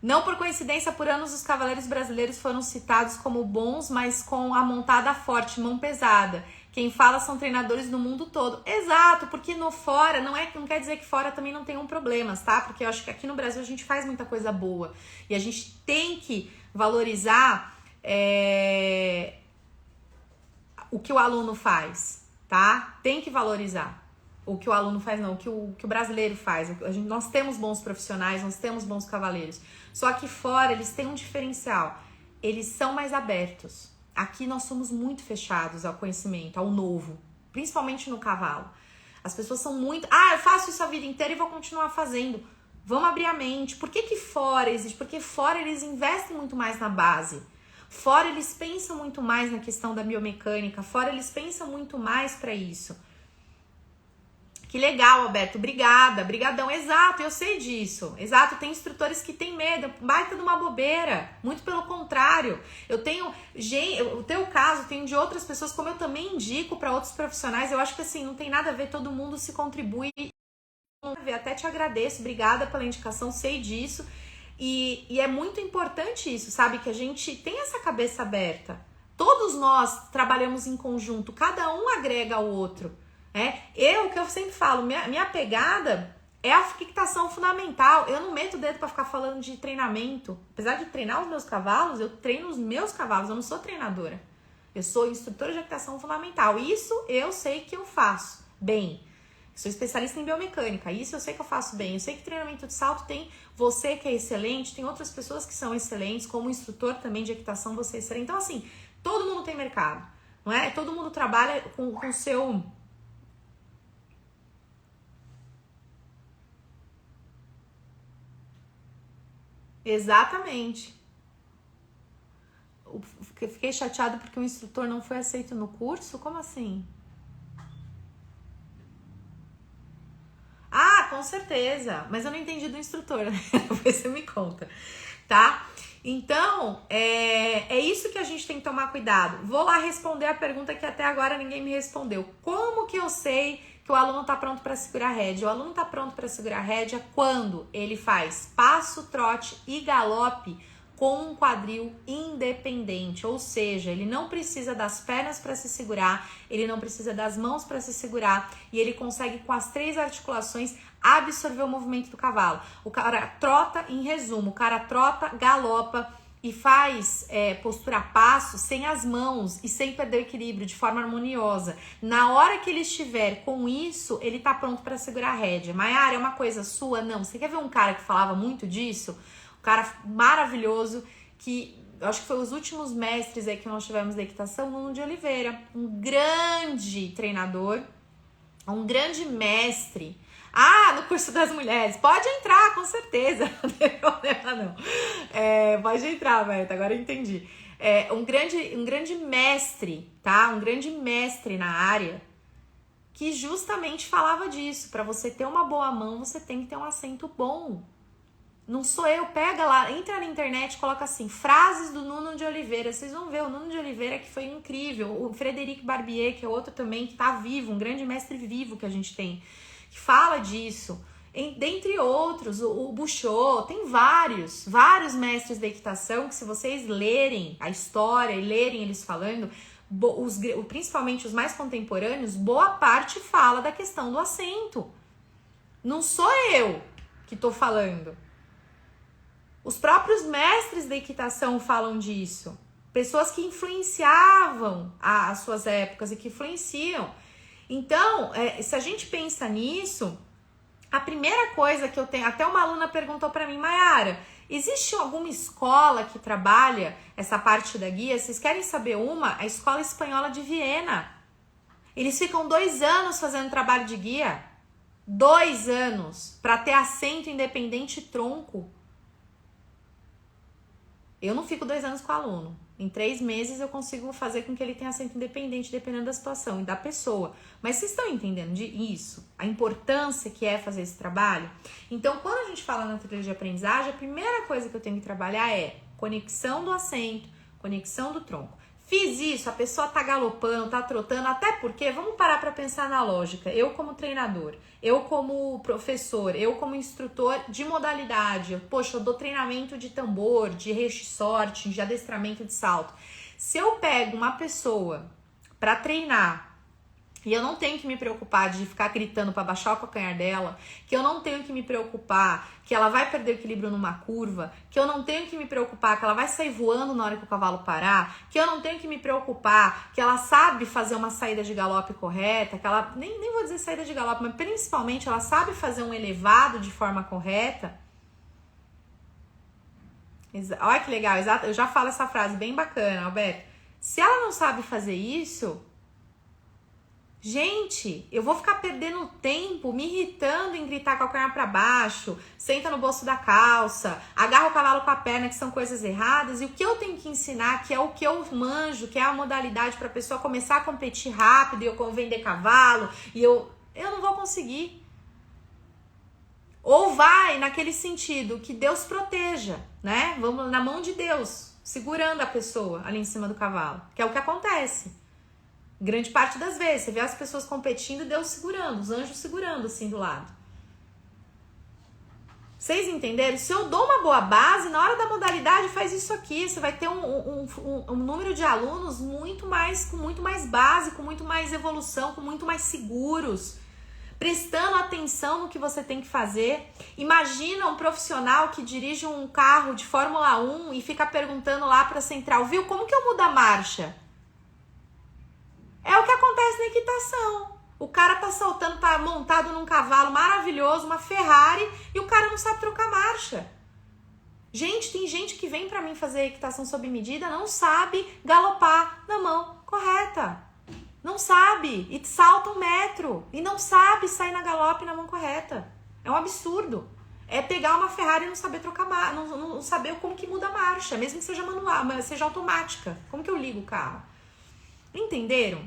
Não por coincidência, por anos os cavaleiros brasileiros foram citados como bons, mas com a montada forte, mão pesada. Quem fala são treinadores do mundo todo. Exato, porque no fora, não quer dizer que fora também não tenham problemas, tá? Porque eu acho que aqui no Brasil a gente faz muita coisa boa. E a gente tem que valorizar o que o aluno faz, tá? Tem que valorizar. O que o aluno faz, não, o que o brasileiro faz. Nós temos bons profissionais, nós temos bons cavaleiros. Só que fora eles têm um diferencial. Eles são mais abertos. Aqui nós somos muito fechados ao conhecimento, ao novo. Principalmente no cavalo. As pessoas são muito... eu faço isso a vida inteira e vou continuar fazendo. Vamos abrir a mente. Por que fora existe? Porque fora eles investem muito mais na base. Fora eles pensam muito mais na questão da biomecânica. Fora eles pensam muito mais para isso. Que legal, Alberto, obrigada, brigadão, exato, eu sei disso, exato, tem instrutores que têm medo, baita de uma bobeira, muito pelo contrário, eu tenho, o teu caso, tenho de outras pessoas, como eu também indico para outros profissionais, eu acho que assim, não tem nada a ver, todo mundo se contribui, até te agradeço, obrigada pela indicação, sei disso, e é muito importante isso, sabe, que a gente tem essa cabeça aberta, todos nós trabalhamos em conjunto, cada um agrega ao outro. O que eu sempre falo, minha pegada é a fixação fundamental. Eu não meto o dedo para ficar falando de treinamento. Apesar de treinar os meus cavalos, eu treino os meus cavalos, eu não sou treinadora. Eu sou instrutora de equitação fundamental. Isso eu sei que eu faço bem. Sou especialista em biomecânica, isso eu sei que eu faço bem. Eu sei que treinamento de salto tem você que é excelente, tem outras pessoas que são excelentes, como instrutor também de equitação você é excelente. Então assim, todo mundo tem mercado, não é? Todo mundo trabalha com o seu... Exatamente. Fiquei chateado porque o instrutor não foi aceito no curso? Como assim? com certeza. Mas eu não entendi do instrutor, né? Depois você me conta, tá? Então, é isso que a gente tem que tomar cuidado. Vou lá responder a pergunta que até agora ninguém me respondeu. Como que eu sei que o aluno está pronto para segurar a rédea? O aluno está pronto para segurar a rédea quando ele faz passo, trote e galope com um quadril independente, ou seja, ele não precisa das pernas para se segurar, ele não precisa das mãos para se segurar e ele consegue com as 3 articulações absorver o movimento do cavalo. O cara trota, em resumo, o cara trota, galopa e faz postura a passo sem as mãos e sem perder o equilíbrio, de forma harmoniosa. Na hora que ele estiver com isso, ele tá pronto para segurar a rédea. Maiara, é uma coisa sua? Não. Você quer ver um cara que falava muito disso? Um cara maravilhoso que eu acho que foi os últimos mestres aí que nós tivemos da equitação, Nuno de Oliveira, um grande treinador, um grande mestre. No curso das mulheres, pode entrar, com certeza, não tem problema não, pode entrar, Berta, agora eu entendi. Um grande mestre, tá? Um grande mestre na área, que justamente falava disso, para você ter uma boa mão, você tem que ter um assento bom. Não sou eu, pega lá, entra na internet, coloca assim, frases do Nuno de Oliveira, vocês vão ver, o Nuno de Oliveira que foi incrível, o Frederic Barbier, que é outro também que tá vivo, um grande mestre vivo que a gente tem, que fala disso, dentre outros, o Bouchot, tem vários mestres da equitação que se vocês lerem a história e lerem eles falando, principalmente os mais contemporâneos, boa parte fala da questão do assento. Não sou eu que tô falando. Os próprios mestres da equitação falam disso. Pessoas que influenciavam as suas épocas e que influenciam. Então, se a gente pensa nisso, a primeira coisa que eu tenho... Até uma aluna perguntou para mim, Maiara, existe alguma escola que trabalha essa parte da guia? Vocês querem saber uma? A Escola Espanhola de Viena. Eles ficam 2 anos fazendo trabalho de guia. 2 anos para ter assento independente e tronco. Eu não fico 2 anos com o aluno. Em 3 meses eu consigo fazer com que ele tenha assento independente, dependendo da situação e da pessoa. Mas vocês estão entendendo isso? A importância que é fazer esse trabalho? Então, quando a gente fala na trilha de aprendizagem, a primeira coisa que eu tenho que trabalhar é conexão do assento, conexão do tronco. Fiz isso, a pessoa tá galopando, tá trotando, até porque, vamos parar para pensar na lógica. Eu como treinador, eu como professor, eu como instrutor de modalidade, poxa, eu dou treinamento de tambor, de sorte, de adestramento de salto. Se eu pego uma pessoa para treinar e eu não tenho que me preocupar de ficar gritando para baixar o calcanhar dela, que eu não tenho que me preocupar que ela vai perder o equilíbrio numa curva, que eu não tenho que me preocupar que ela vai sair voando na hora que o cavalo parar, que eu não tenho que me preocupar que ela sabe fazer uma saída de galope correta, que ela, nem vou dizer saída de galope, mas principalmente ela sabe fazer um elevado de forma correta. Olha que legal, exato, eu já falo essa frase bem bacana, Alberto. Se ela não sabe fazer isso... Gente, eu vou ficar perdendo tempo, me irritando em gritar calcanhar para baixo, senta no bolso da calça, agarra o cavalo com a perna, que são coisas erradas. E o que eu tenho que ensinar, que é o que eu manjo, que é a modalidade para a pessoa começar a competir rápido, e eu vender cavalo, e eu não vou conseguir. Ou vai naquele sentido, que Deus proteja, né? Vamos na mão de Deus, segurando a pessoa ali em cima do cavalo, que é o que acontece. Grande parte das vezes, você vê as pessoas competindo e Deus segurando, os anjos segurando assim do lado. Vocês entenderam? Se eu dou uma boa base, na hora da modalidade faz isso aqui, você vai ter um número de alunos com muito mais base, com muito mais evolução, com muito mais seguros, prestando atenção no que você tem que fazer. Imagina um profissional que dirige um carro de Fórmula 1 e fica perguntando lá para a central, viu, como que eu mudo a marcha? É o que acontece na equitação. O cara tá saltando, tá montado num cavalo maravilhoso, uma Ferrari, e o cara não sabe trocar marcha. Gente, tem gente que vem pra mim fazer equitação sob medida, não sabe galopar na mão correta. Não sabe. E salta 1 metro. E não sabe sair na galope na mão correta. É um absurdo. É pegar uma Ferrari e não saber trocar marcha, não saber como que muda a marcha, mesmo que seja manual, mas seja automática. Como que eu ligo o carro? Entenderam?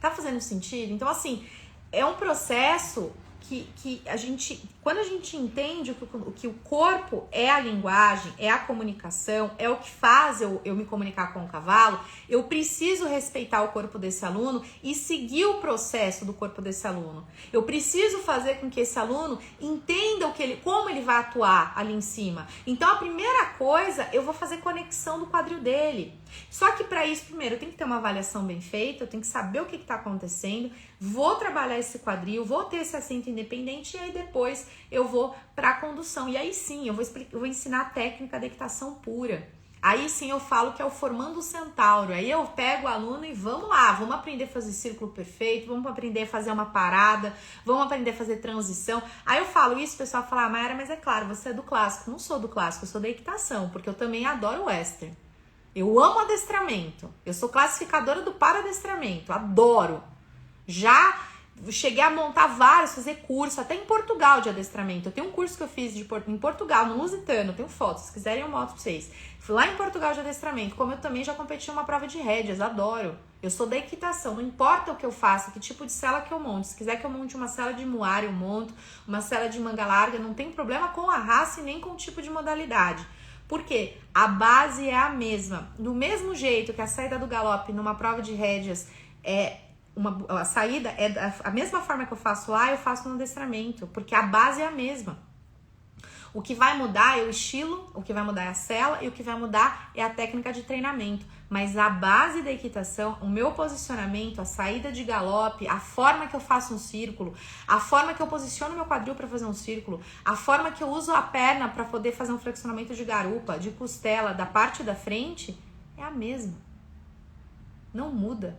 Tá fazendo sentido? Então, assim, é um processo que a gente, quando a gente entende que o corpo é a linguagem, é a comunicação, é o que faz eu me comunicar com o cavalo, eu preciso respeitar o corpo desse aluno e seguir o processo do corpo desse aluno. Eu preciso fazer com que esse aluno entenda como ele vai atuar ali em cima. Então, a primeira coisa, eu vou fazer conexão do quadril dele. Só que para isso, primeiro, eu tenho que ter uma avaliação bem feita, eu tenho que saber o que está acontecendo, vou trabalhar esse quadril, vou ter esse assento independente e aí depois eu vou para a condução. E aí sim, eu vou ensinar a técnica da equitação pura. Aí sim eu falo que é o formando o centauro. Aí eu pego o aluno e vamos lá, vamos aprender a fazer círculo perfeito, vamos aprender a fazer uma parada, vamos aprender a fazer transição. Aí eu falo isso, o pessoal fala, Mayara, mas é claro, você é do clássico. Não sou do clássico, eu sou da equitação, porque eu também adoro o western. Eu amo adestramento. Eu sou classificadora do para-adestramento. Adoro. Já cheguei a montar vários, fazer curso, até em Portugal de adestramento. Eu tenho um curso que eu fiz em Portugal, no Lusitano. Eu tenho fotos, se quiserem eu mostro pra vocês. Fui lá em Portugal de adestramento. Como eu também já competi uma prova de rédeas. Adoro. Eu sou da equitação. Não importa o que eu faça, que tipo de sela que eu monte. Se quiser que eu monte uma sela de muar, eu monto. Uma sela de manga larga. Não tem problema com a raça e nem com o tipo de modalidade. Por quê? A base é a mesma. Do mesmo jeito que a saída do galope numa prova de rédeas a saída é a mesma forma que eu faço lá, eu faço no adestramento, porque a base é a mesma. O que vai mudar é o estilo, o que vai mudar é a sela e o que vai mudar é a técnica de treinamento. Mas a base da equitação, o meu posicionamento, a saída de galope, a forma que eu faço um círculo, a forma que eu posiciono meu quadril para fazer um círculo, a forma que eu uso a perna para poder fazer um flexionamento de garupa, de costela, da parte da frente, é a mesma. Não muda.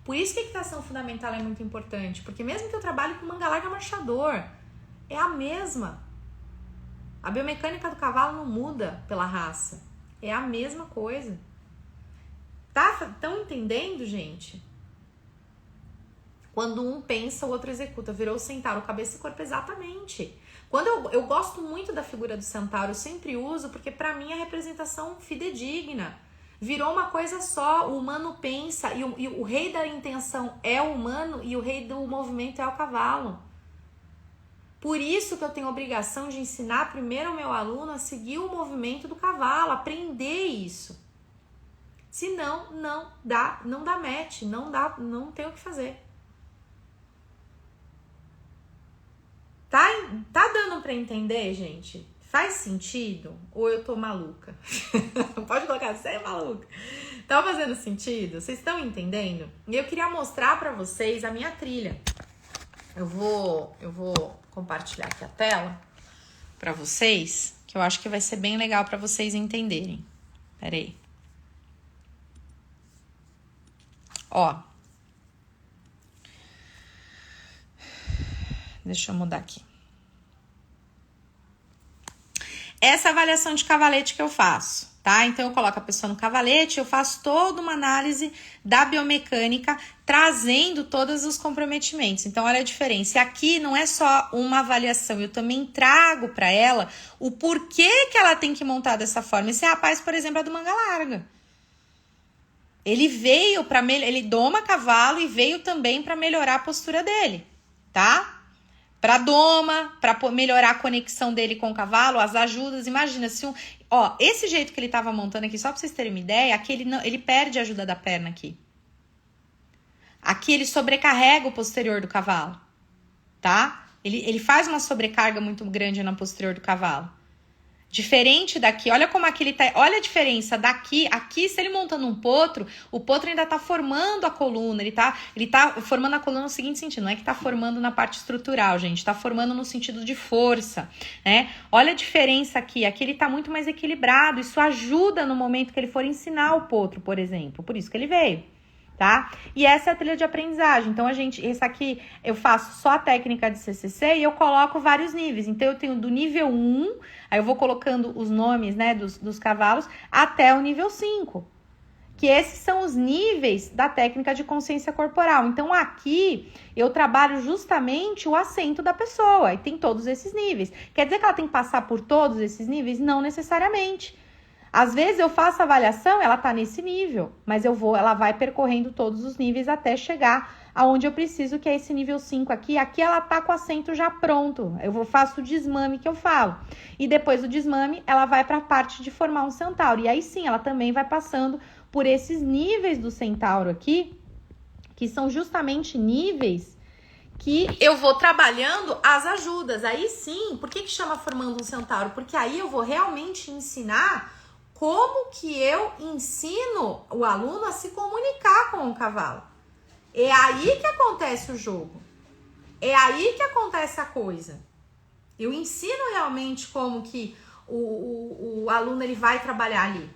Por isso que a equitação fundamental é muito importante, porque mesmo que eu trabalhe com manga larga marchador, é a mesma. A biomecânica do cavalo não muda pela raça, é a mesma coisa. Estão entendendo, gente? Quando um pensa, o outro executa. Virou o centauro, cabeça e corpo, exatamente. Quando eu gosto muito da figura do centauro, eu sempre uso, porque pra mim é a representação fidedigna. Virou uma coisa só, o humano pensa, e o rei da intenção é o humano, e o rei do movimento é o cavalo. Por isso que eu tenho a obrigação de ensinar primeiro ao meu aluno a seguir o movimento do cavalo, aprender isso. Senão, não dá match, não tem o que fazer. Tá dando pra entender, gente? Faz sentido? Ou eu tô maluca? Pode colocar, você é maluca. Tá fazendo sentido? Vocês estão entendendo? E eu queria mostrar pra vocês a minha trilha. Eu vou compartilhar aqui a tela pra vocês, que eu acho que vai ser bem legal pra vocês entenderem. Pera aí. Ó, deixa eu mudar aqui. Essa avaliação de cavalete que eu faço, tá? Então, eu coloco a pessoa no cavalete, eu faço toda uma análise da biomecânica, trazendo todos os comprometimentos. Então, olha a diferença. Aqui não é só uma avaliação, eu também trago para ela o porquê que ela tem que montar dessa forma. Esse rapaz, por exemplo, é do manga larga. Ele veio ele doma cavalo e veio também para melhorar a postura dele, tá? Para doma, para melhorar a conexão dele com o cavalo, as ajudas. Imagina se esse jeito que ele tava montando aqui, só para vocês terem uma ideia, aqui ele perde a ajuda da perna aqui. Aqui ele sobrecarrega o posterior do cavalo, tá? Ele faz uma sobrecarga muito grande na posterior do cavalo. Diferente daqui, olha como aqui ele tá, olha a diferença daqui, aqui se ele montando um potro, o potro ainda tá formando a coluna, ele tá formando a coluna no seguinte sentido, não é que tá formando na parte estrutural, gente, tá formando no sentido de força, né? Olha a diferença aqui ele tá muito mais equilibrado, isso ajuda no momento que ele for ensinar o potro, por exemplo, por isso que ele veio. Tá? E essa é a trilha de aprendizagem. Então, essa aqui eu faço só a técnica de CCC e eu coloco vários níveis. Então, eu tenho do nível 1, aí eu vou colocando os nomes, né, dos cavalos, até o nível 5. Que esses são os níveis da técnica de consciência corporal. Então, aqui eu trabalho justamente o assento da pessoa. E tem todos esses níveis. Quer dizer que ela tem que passar por todos esses níveis? Não necessariamente. Às vezes eu faço a avaliação, ela tá nesse nível, mas ela vai percorrendo todos os níveis até chegar aonde eu preciso que é esse nível 5 aqui. Aqui ela tá com o assento já pronto. Faço o desmame que eu falo. E depois do desmame, ela vai para a parte de formar um centauro. E aí sim, ela também vai passando por esses níveis do centauro aqui, que são justamente níveis que eu vou trabalhando as ajudas. Aí sim, por que chama formando um centauro? Porque aí eu vou realmente ensinar como que eu ensino o aluno a se comunicar com o cavalo. É aí que acontece o jogo. É aí que acontece a coisa. Eu ensino realmente como que o aluno ele vai trabalhar ali,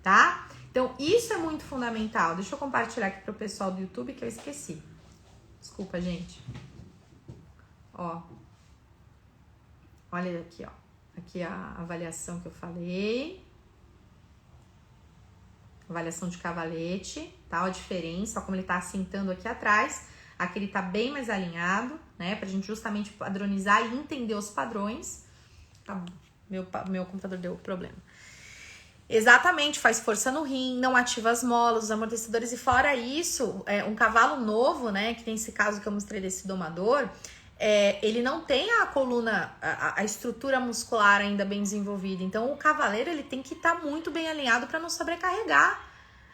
tá? Então, isso é muito fundamental. Deixa eu compartilhar aqui para o pessoal do YouTube que eu esqueci. Desculpa, gente. Ó. Olha aqui, ó. Aqui a avaliação que eu falei. Avaliação de cavalete, tá? A diferença, ó, como ele tá assentando aqui atrás. Aqui ele tá bem mais alinhado, né? Pra gente justamente padronizar e entender os padrões. Tá, meu computador deu problema. Exatamente, faz força no rim, não ativa as molas, os amortecedores. E fora isso, um cavalo novo, né? Que tem esse caso que eu mostrei desse domador, ele não tem a coluna, a estrutura muscular ainda bem desenvolvida. Então, o cavaleiro ele tem que estar muito bem alinhado para não sobrecarregar.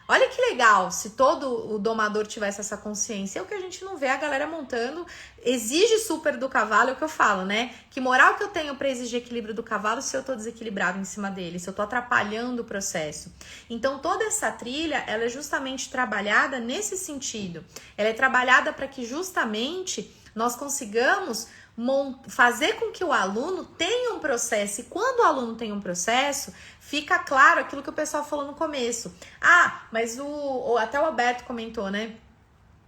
Olha que legal, se todo o domador tivesse essa consciência. É o que a gente não vê a galera montando. Exige super do cavalo, é o que eu falo, né? Que moral que eu tenho para exigir equilíbrio do cavalo se eu tô desequilibrado em cima dele, se eu tô atrapalhando o processo. Então, toda essa trilha, ela é justamente trabalhada nesse sentido. Ela é trabalhada para que justamente nós consigamos fazer com que o aluno tenha um processo. E quando o aluno tem um processo, fica claro aquilo que o pessoal falou no começo. Ah, mas até o Alberto comentou, né?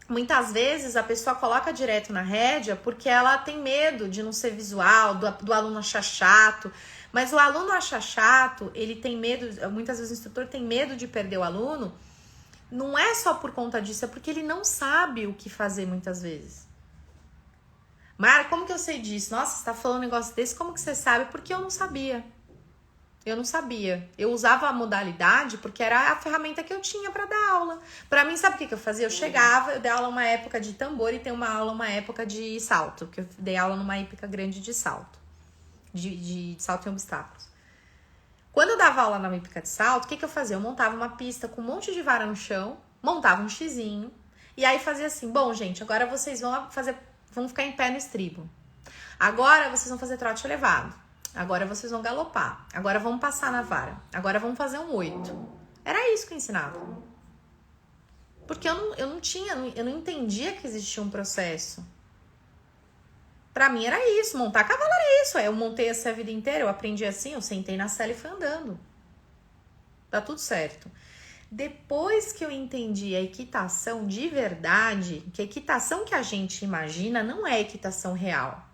Muitas vezes a pessoa coloca direto na rédea porque ela tem medo de não ser visual, do aluno achar chato. Mas o aluno acha chato, ele tem medo, muitas vezes o instrutor tem medo de perder o aluno. Não é só por conta disso, é porque ele não sabe o que fazer muitas vezes. Mara, como que eu sei disso? Nossa, você tá falando um negócio desse, como que você sabe? Porque eu não sabia. Eu não sabia. Eu usava a modalidade porque era a ferramenta que eu tinha para dar aula. Para mim, sabe o que eu fazia? Eu chegava, eu dei aula uma época de tambor e tem uma aula uma época de salto, que eu dei aula numa época grande de salto. De salto em obstáculos. Quando eu dava aula na hípica de salto, o que eu fazia? Eu montava uma pista com um monte de vara no chão, montava um xizinho, e aí fazia assim, bom, gente, agora vocês vão ficar em pé no estribo. Agora vocês vão fazer trote elevado. Agora vocês vão galopar. Agora vamos passar na vara. Agora vamos fazer um 8. Era isso que eu ensinava. Porque eu não entendia que existia um processo. Pra mim era isso, montar cavalo era isso. Eu montei essa vida inteira, eu aprendi assim, eu sentei na sela e fui andando. Tá tudo certo. Depois que eu entendi a equitação de verdade, que a equitação que a gente imagina não é equitação real.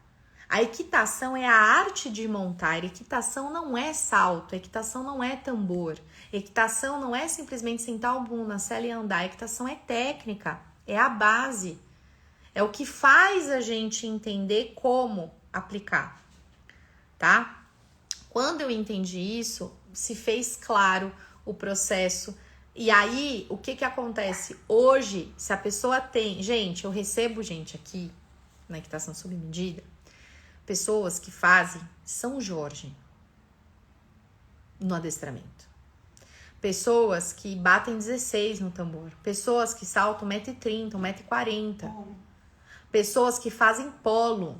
A equitação é a arte de montar, a equitação não é salto, a equitação não é tambor, a equitação não é simplesmente sentar o bumbum na sela e andar, a equitação é técnica, é a base, é o que faz a gente entender como aplicar, tá? Quando eu entendi isso, se fez claro o processo. E aí, o que acontece? Hoje, se a pessoa tem... Gente, eu recebo gente aqui, na equitação sob medida, pessoas que fazem São Jorge no adestramento. Pessoas que batem 16 no tambor. Pessoas que saltam 1,30m, 1,40m. Pessoas que fazem polo.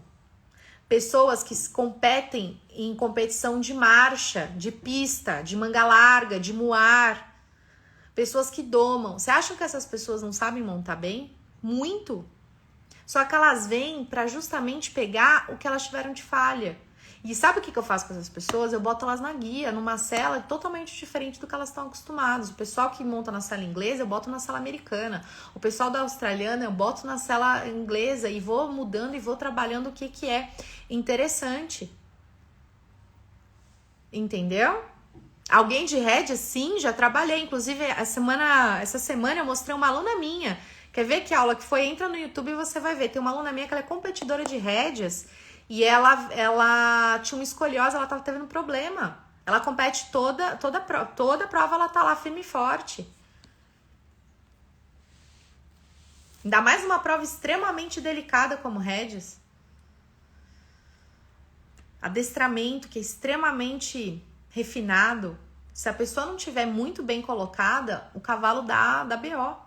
Pessoas que competem em competição de marcha, de pista, de manga larga, de muar. Pessoas que domam. Você acha que essas pessoas não sabem montar bem? Muito. Só que elas vêm para justamente pegar o que elas tiveram de falha. E sabe o que eu faço com essas pessoas? Eu boto elas na guia, numa cela totalmente diferente do que elas estão acostumadas. O pessoal que monta na cela inglesa, eu boto na cela americana. O pessoal da australiana, eu boto na cela inglesa e vou mudando e vou trabalhando o que é interessante. Entendeu? Alguém de rédea? Sim, já trabalhei. Inclusive, essa semana eu mostrei uma aluna minha. Quer ver que aula que foi? Entra no YouTube e você vai ver. Tem uma aluna minha que ela é competidora de rédeas e ela tinha uma escoliose, ela tava tendo problema. Ela compete toda prova, ela tá lá firme e forte. Ainda mais uma prova extremamente delicada como rédeas. Adestramento que é extremamente refinado. Se a pessoa não tiver muito bem colocada, o cavalo dá BO.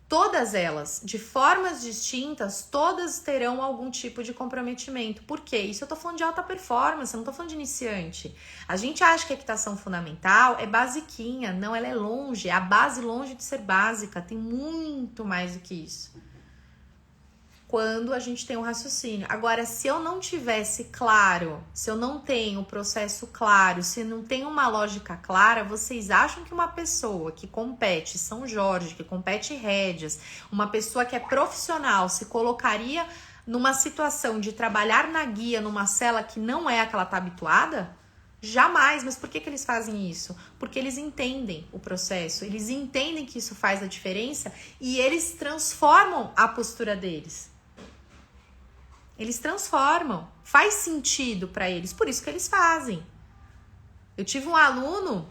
Todas elas, de formas distintas, todas terão algum tipo de comprometimento. Por quê? Isso eu tô falando de alta performance, eu não tô falando de iniciante. A gente acha que a equitação fundamental é basiquinha. Não, ela é longe, é a base longe de ser básica. Tem muito mais do que isso. Quando a gente tem um raciocínio. Agora, se eu não tivesse claro, se eu não tenho o processo claro, se não tem uma lógica clara, vocês acham que uma pessoa que compete São Jorge, que compete rédeas, uma pessoa que é profissional, se colocaria numa situação de trabalhar na guia, numa cela que não é a que ela está habituada? Jamais. Mas por que eles fazem isso? Porque eles entendem o processo, eles entendem que isso faz a diferença e eles transformam a postura deles. Eles transformam, faz sentido para eles, por isso que eles fazem. Eu tive um aluno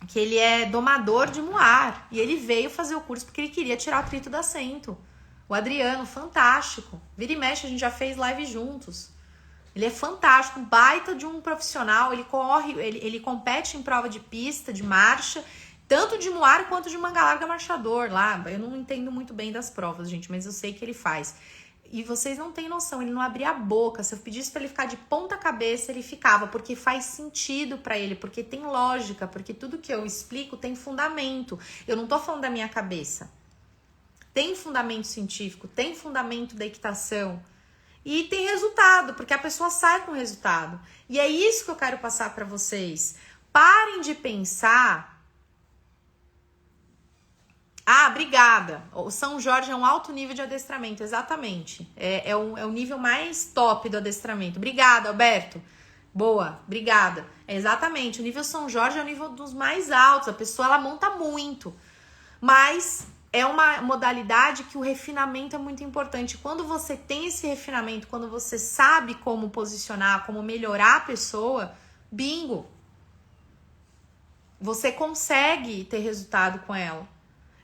que ele é domador de muar e ele veio fazer o curso porque ele queria tirar o atrito do assento. O Adriano, fantástico. Vira e mexe, a gente já fez live juntos. Ele é fantástico, baita de um profissional, ele corre, ele compete em prova de pista, de marcha, tanto de muar quanto de manga larga marchador lá. Eu não entendo muito bem das provas, gente, mas eu sei que ele faz. E vocês não têm noção, ele não abria a boca. Se eu pedisse para ele ficar de ponta cabeça, ele ficava, porque faz sentido para ele, porque tem lógica, porque tudo que eu explico tem fundamento. Eu não tô falando da minha cabeça. Tem fundamento científico, tem fundamento da equitação. E tem resultado, porque a pessoa sai com resultado. E é isso que eu quero passar para vocês. Parem de pensar... Ah, obrigada. O São Jorge é um alto nível de adestramento, exatamente. É o nível mais top do adestramento. Obrigada, Alberto. Boa, obrigada. Exatamente, o nível São Jorge é o nível dos mais altos. A pessoa, ela monta muito. Mas é uma modalidade que o refinamento é muito importante. Quando você tem esse refinamento, quando você sabe como posicionar, como melhorar a pessoa, bingo. Você consegue ter resultado com ela.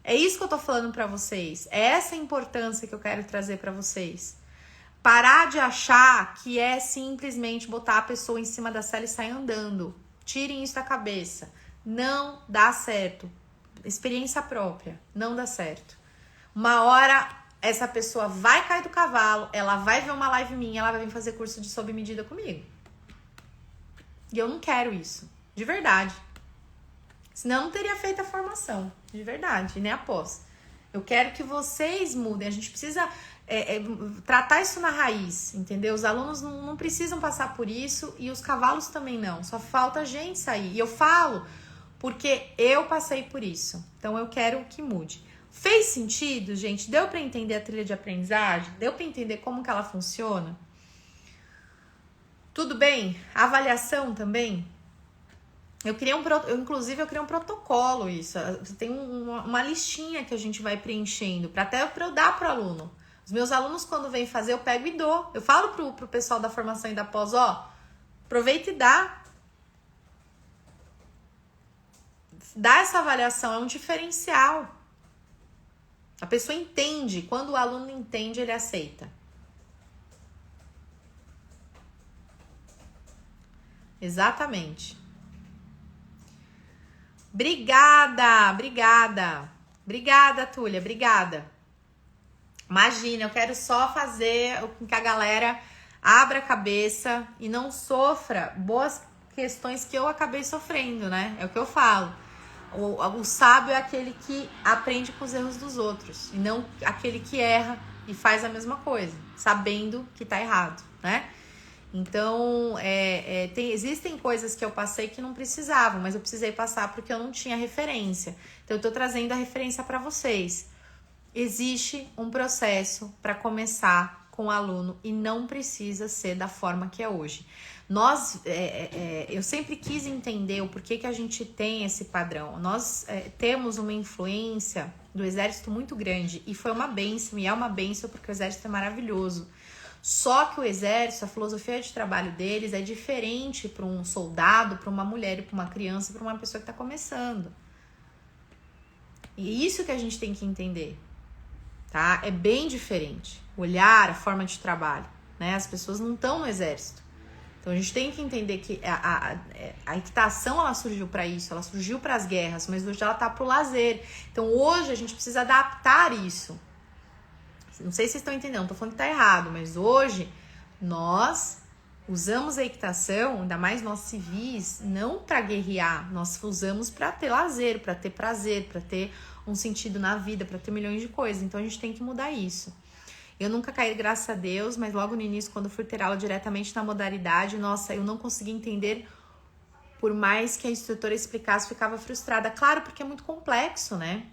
É isso que eu tô falando pra vocês. É essa a importância que eu quero trazer pra vocês. Parar de achar que é simplesmente botar a pessoa em cima da sela e sair andando. Tirem isso da cabeça. Não dá certo. Experiência própria. Não dá certo. Uma hora essa pessoa vai cair do cavalo, ela vai ver uma live minha, ela vai vir fazer curso de sob medida comigo. E eu não quero isso. De verdade. Senão eu não teria feito a formação, de verdade, nem após. Eu quero que vocês mudem, a gente precisa tratar isso na raiz, entendeu? Os alunos não precisam passar por isso e os cavalos também não, só falta a gente sair. E eu falo porque eu passei por isso, então eu quero que mude. Fez sentido, gente? Deu para entender a trilha de aprendizagem? Deu para entender como que ela funciona? Tudo bem? A avaliação também? Inclusive, eu criei um protocolo isso. Tem uma listinha que a gente vai preenchendo para eu dar para o aluno. Os meus alunos, quando vêm fazer, eu pego e dou. Eu falo pro pessoal da formação e da pós, ó, aproveita e dá. Dá essa avaliação, é um diferencial. A pessoa entende. Quando o aluno entende, ele aceita. Exatamente. Obrigada, Túlia, obrigada. Imagina, eu quero só fazer com que a galera abra a cabeça e não sofra boas questões que eu acabei sofrendo, né? É o que eu falo. O sábio é aquele que aprende com os erros dos outros e não aquele que erra e faz a mesma coisa, sabendo que tá errado, né? Então, existem coisas que eu passei que não precisavam, mas eu precisei passar porque eu não tinha referência. Então, eu tô trazendo a referência para vocês. Existe um processo para começar com o aluno e não precisa ser da forma que é hoje. Eu sempre quis entender o porquê que a gente tem esse padrão. Nós temos uma influência do exército muito grande e foi uma bênção, e é uma bênção porque o exército é maravilhoso. Só que o exército, a filosofia de trabalho deles é diferente para um soldado, para uma mulher, para uma criança, para uma pessoa que está começando. E isso que a gente tem que entender. tá? É bem diferente. O olhar, a forma de trabalho, né? As pessoas não estão no exército. Então a gente tem que entender que a equitação, ela surgiu para isso, ela surgiu para as guerras, mas hoje ela tá pro lazer. Então hoje a gente precisa adaptar isso. Não sei se vocês estão entendendo, não tô falando que tá errado, mas hoje nós usamos a equitação, ainda mais nós civis, não para guerrear, nós usamos para ter lazer, para ter prazer, para ter um sentido na vida, para ter milhões de coisas. Então a gente tem que mudar isso. Eu nunca caí, graças a Deus, mas logo no início, quando eu fui ter aula diretamente na modalidade, nossa, eu não conseguia entender, por mais que a instrutora explicasse, ficava frustrada. Claro, porque é muito complexo, né?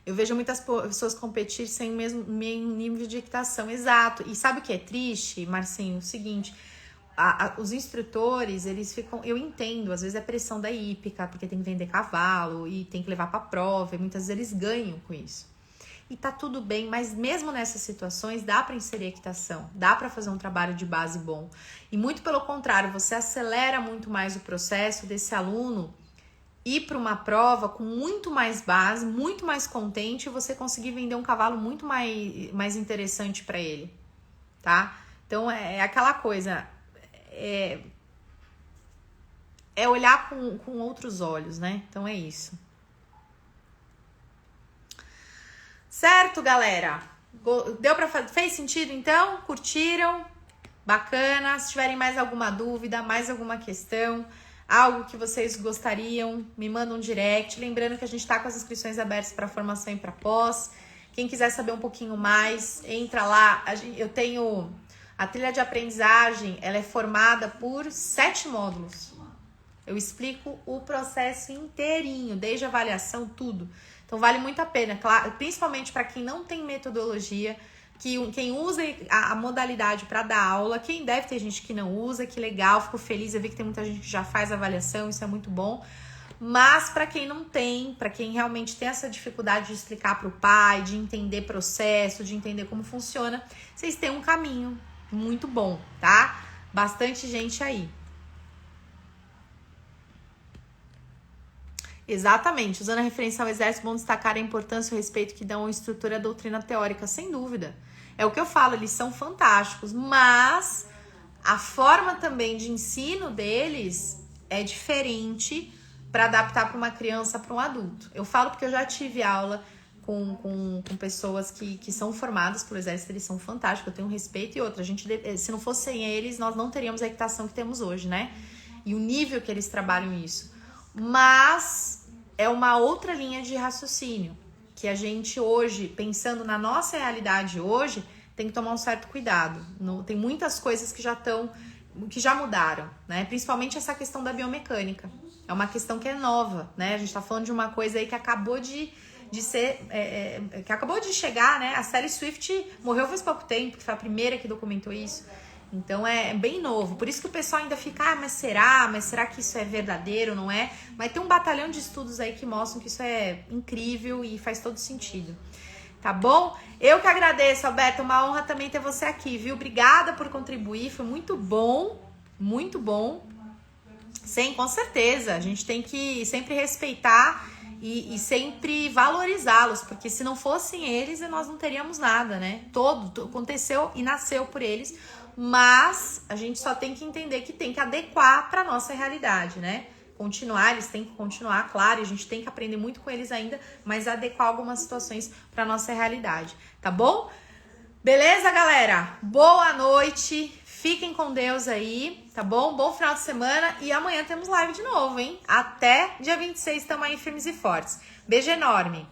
Eu vejo muitas pessoas competir sem o mesmo nível de equitação, exato. E sabe o que é triste, Marcinho? O seguinte, os instrutores, eles ficam... Eu entendo, às vezes é pressão da hípica, porque tem que vender cavalo e tem que levar pra prova, e muitas vezes eles ganham com isso. E tá tudo bem, mas mesmo nessas situações dá para inserir equitação, dá para fazer um trabalho de base bom. E muito pelo contrário, você acelera muito mais o processo desse aluno ir para uma prova com muito mais base, muito mais contente, e você conseguir vender um cavalo muito mais interessante para ele, tá? Então é aquela coisa, é olhar com outros olhos, né? Então é isso. Certo, galera? Deu pra fazer? Fez sentido, então? Curtiram? Bacana. Se tiverem mais alguma dúvida, mais alguma questão, algo que vocês gostariam, me mandam um direct. Lembrando que a gente tá com as inscrições abertas para formação e para pós. Quem quiser saber um pouquinho mais, entra lá. Eu tenho... A trilha de aprendizagem, ela é formada por 7 módulos. Eu explico o processo inteirinho, desde a avaliação, tudo. Então vale muito a pena, claro, principalmente para quem não tem metodologia, quem usa a modalidade para dar aula, quem deve ter gente que não usa, que legal, fico feliz, eu vi que tem muita gente que já faz avaliação, isso é muito bom. Mas para quem não tem, para quem realmente tem essa dificuldade de explicar para o pai, de entender processo, de entender como funciona, vocês têm um caminho muito bom, tá? Bastante gente aí. Exatamente, usando a referência ao exército, bom destacar a importância e o respeito que dão ao instrutor e à doutrina teórica, sem dúvida. É o que eu falo, eles são fantásticos, mas a forma também de ensino deles é diferente para adaptar para uma criança, para um adulto. Eu falo porque eu já tive aula com pessoas que são formadas pelo exército, eles são fantásticos, eu tenho um respeito. E outra, se não fossem eles, nós não teríamos a equitação que temos hoje, né? E o nível que eles trabalham isso. Mas é uma outra linha de raciocínio que a gente hoje, pensando na nossa realidade hoje, tem que tomar um certo cuidado. Tem muitas coisas que já mudaram, né? Principalmente essa questão da biomecânica. É uma questão que é nova, né? A gente tá falando de uma coisa aí que acabou de ser... que acabou de chegar, né? A Sally Swift morreu faz pouco tempo, que foi a primeira que documentou isso. Então é bem novo, por isso que o pessoal ainda fica, mas será que isso é verdadeiro, não é? Mas tem um batalhão de estudos aí que mostram que isso é incrível e faz todo sentido, tá bom? Eu que agradeço, Alberto, uma honra também ter você aqui, viu? Obrigada por contribuir, foi muito bom, muito bom. Sim, com certeza, a gente tem que sempre respeitar e sempre valorizá-los, porque se não fossem eles, nós não teríamos nada, né? Tudo aconteceu e nasceu por eles. Mas a gente só tem que entender que tem que adequar para nossa realidade, né? Eles têm que continuar, claro, e a gente tem que aprender muito com eles ainda, mas adequar algumas situações para nossa realidade, tá bom? Beleza, galera? Boa noite, fiquem com Deus aí, tá bom? Bom final de semana e amanhã temos live de novo, hein? Até dia 26, estamos aí firmes e fortes. Beijo enorme!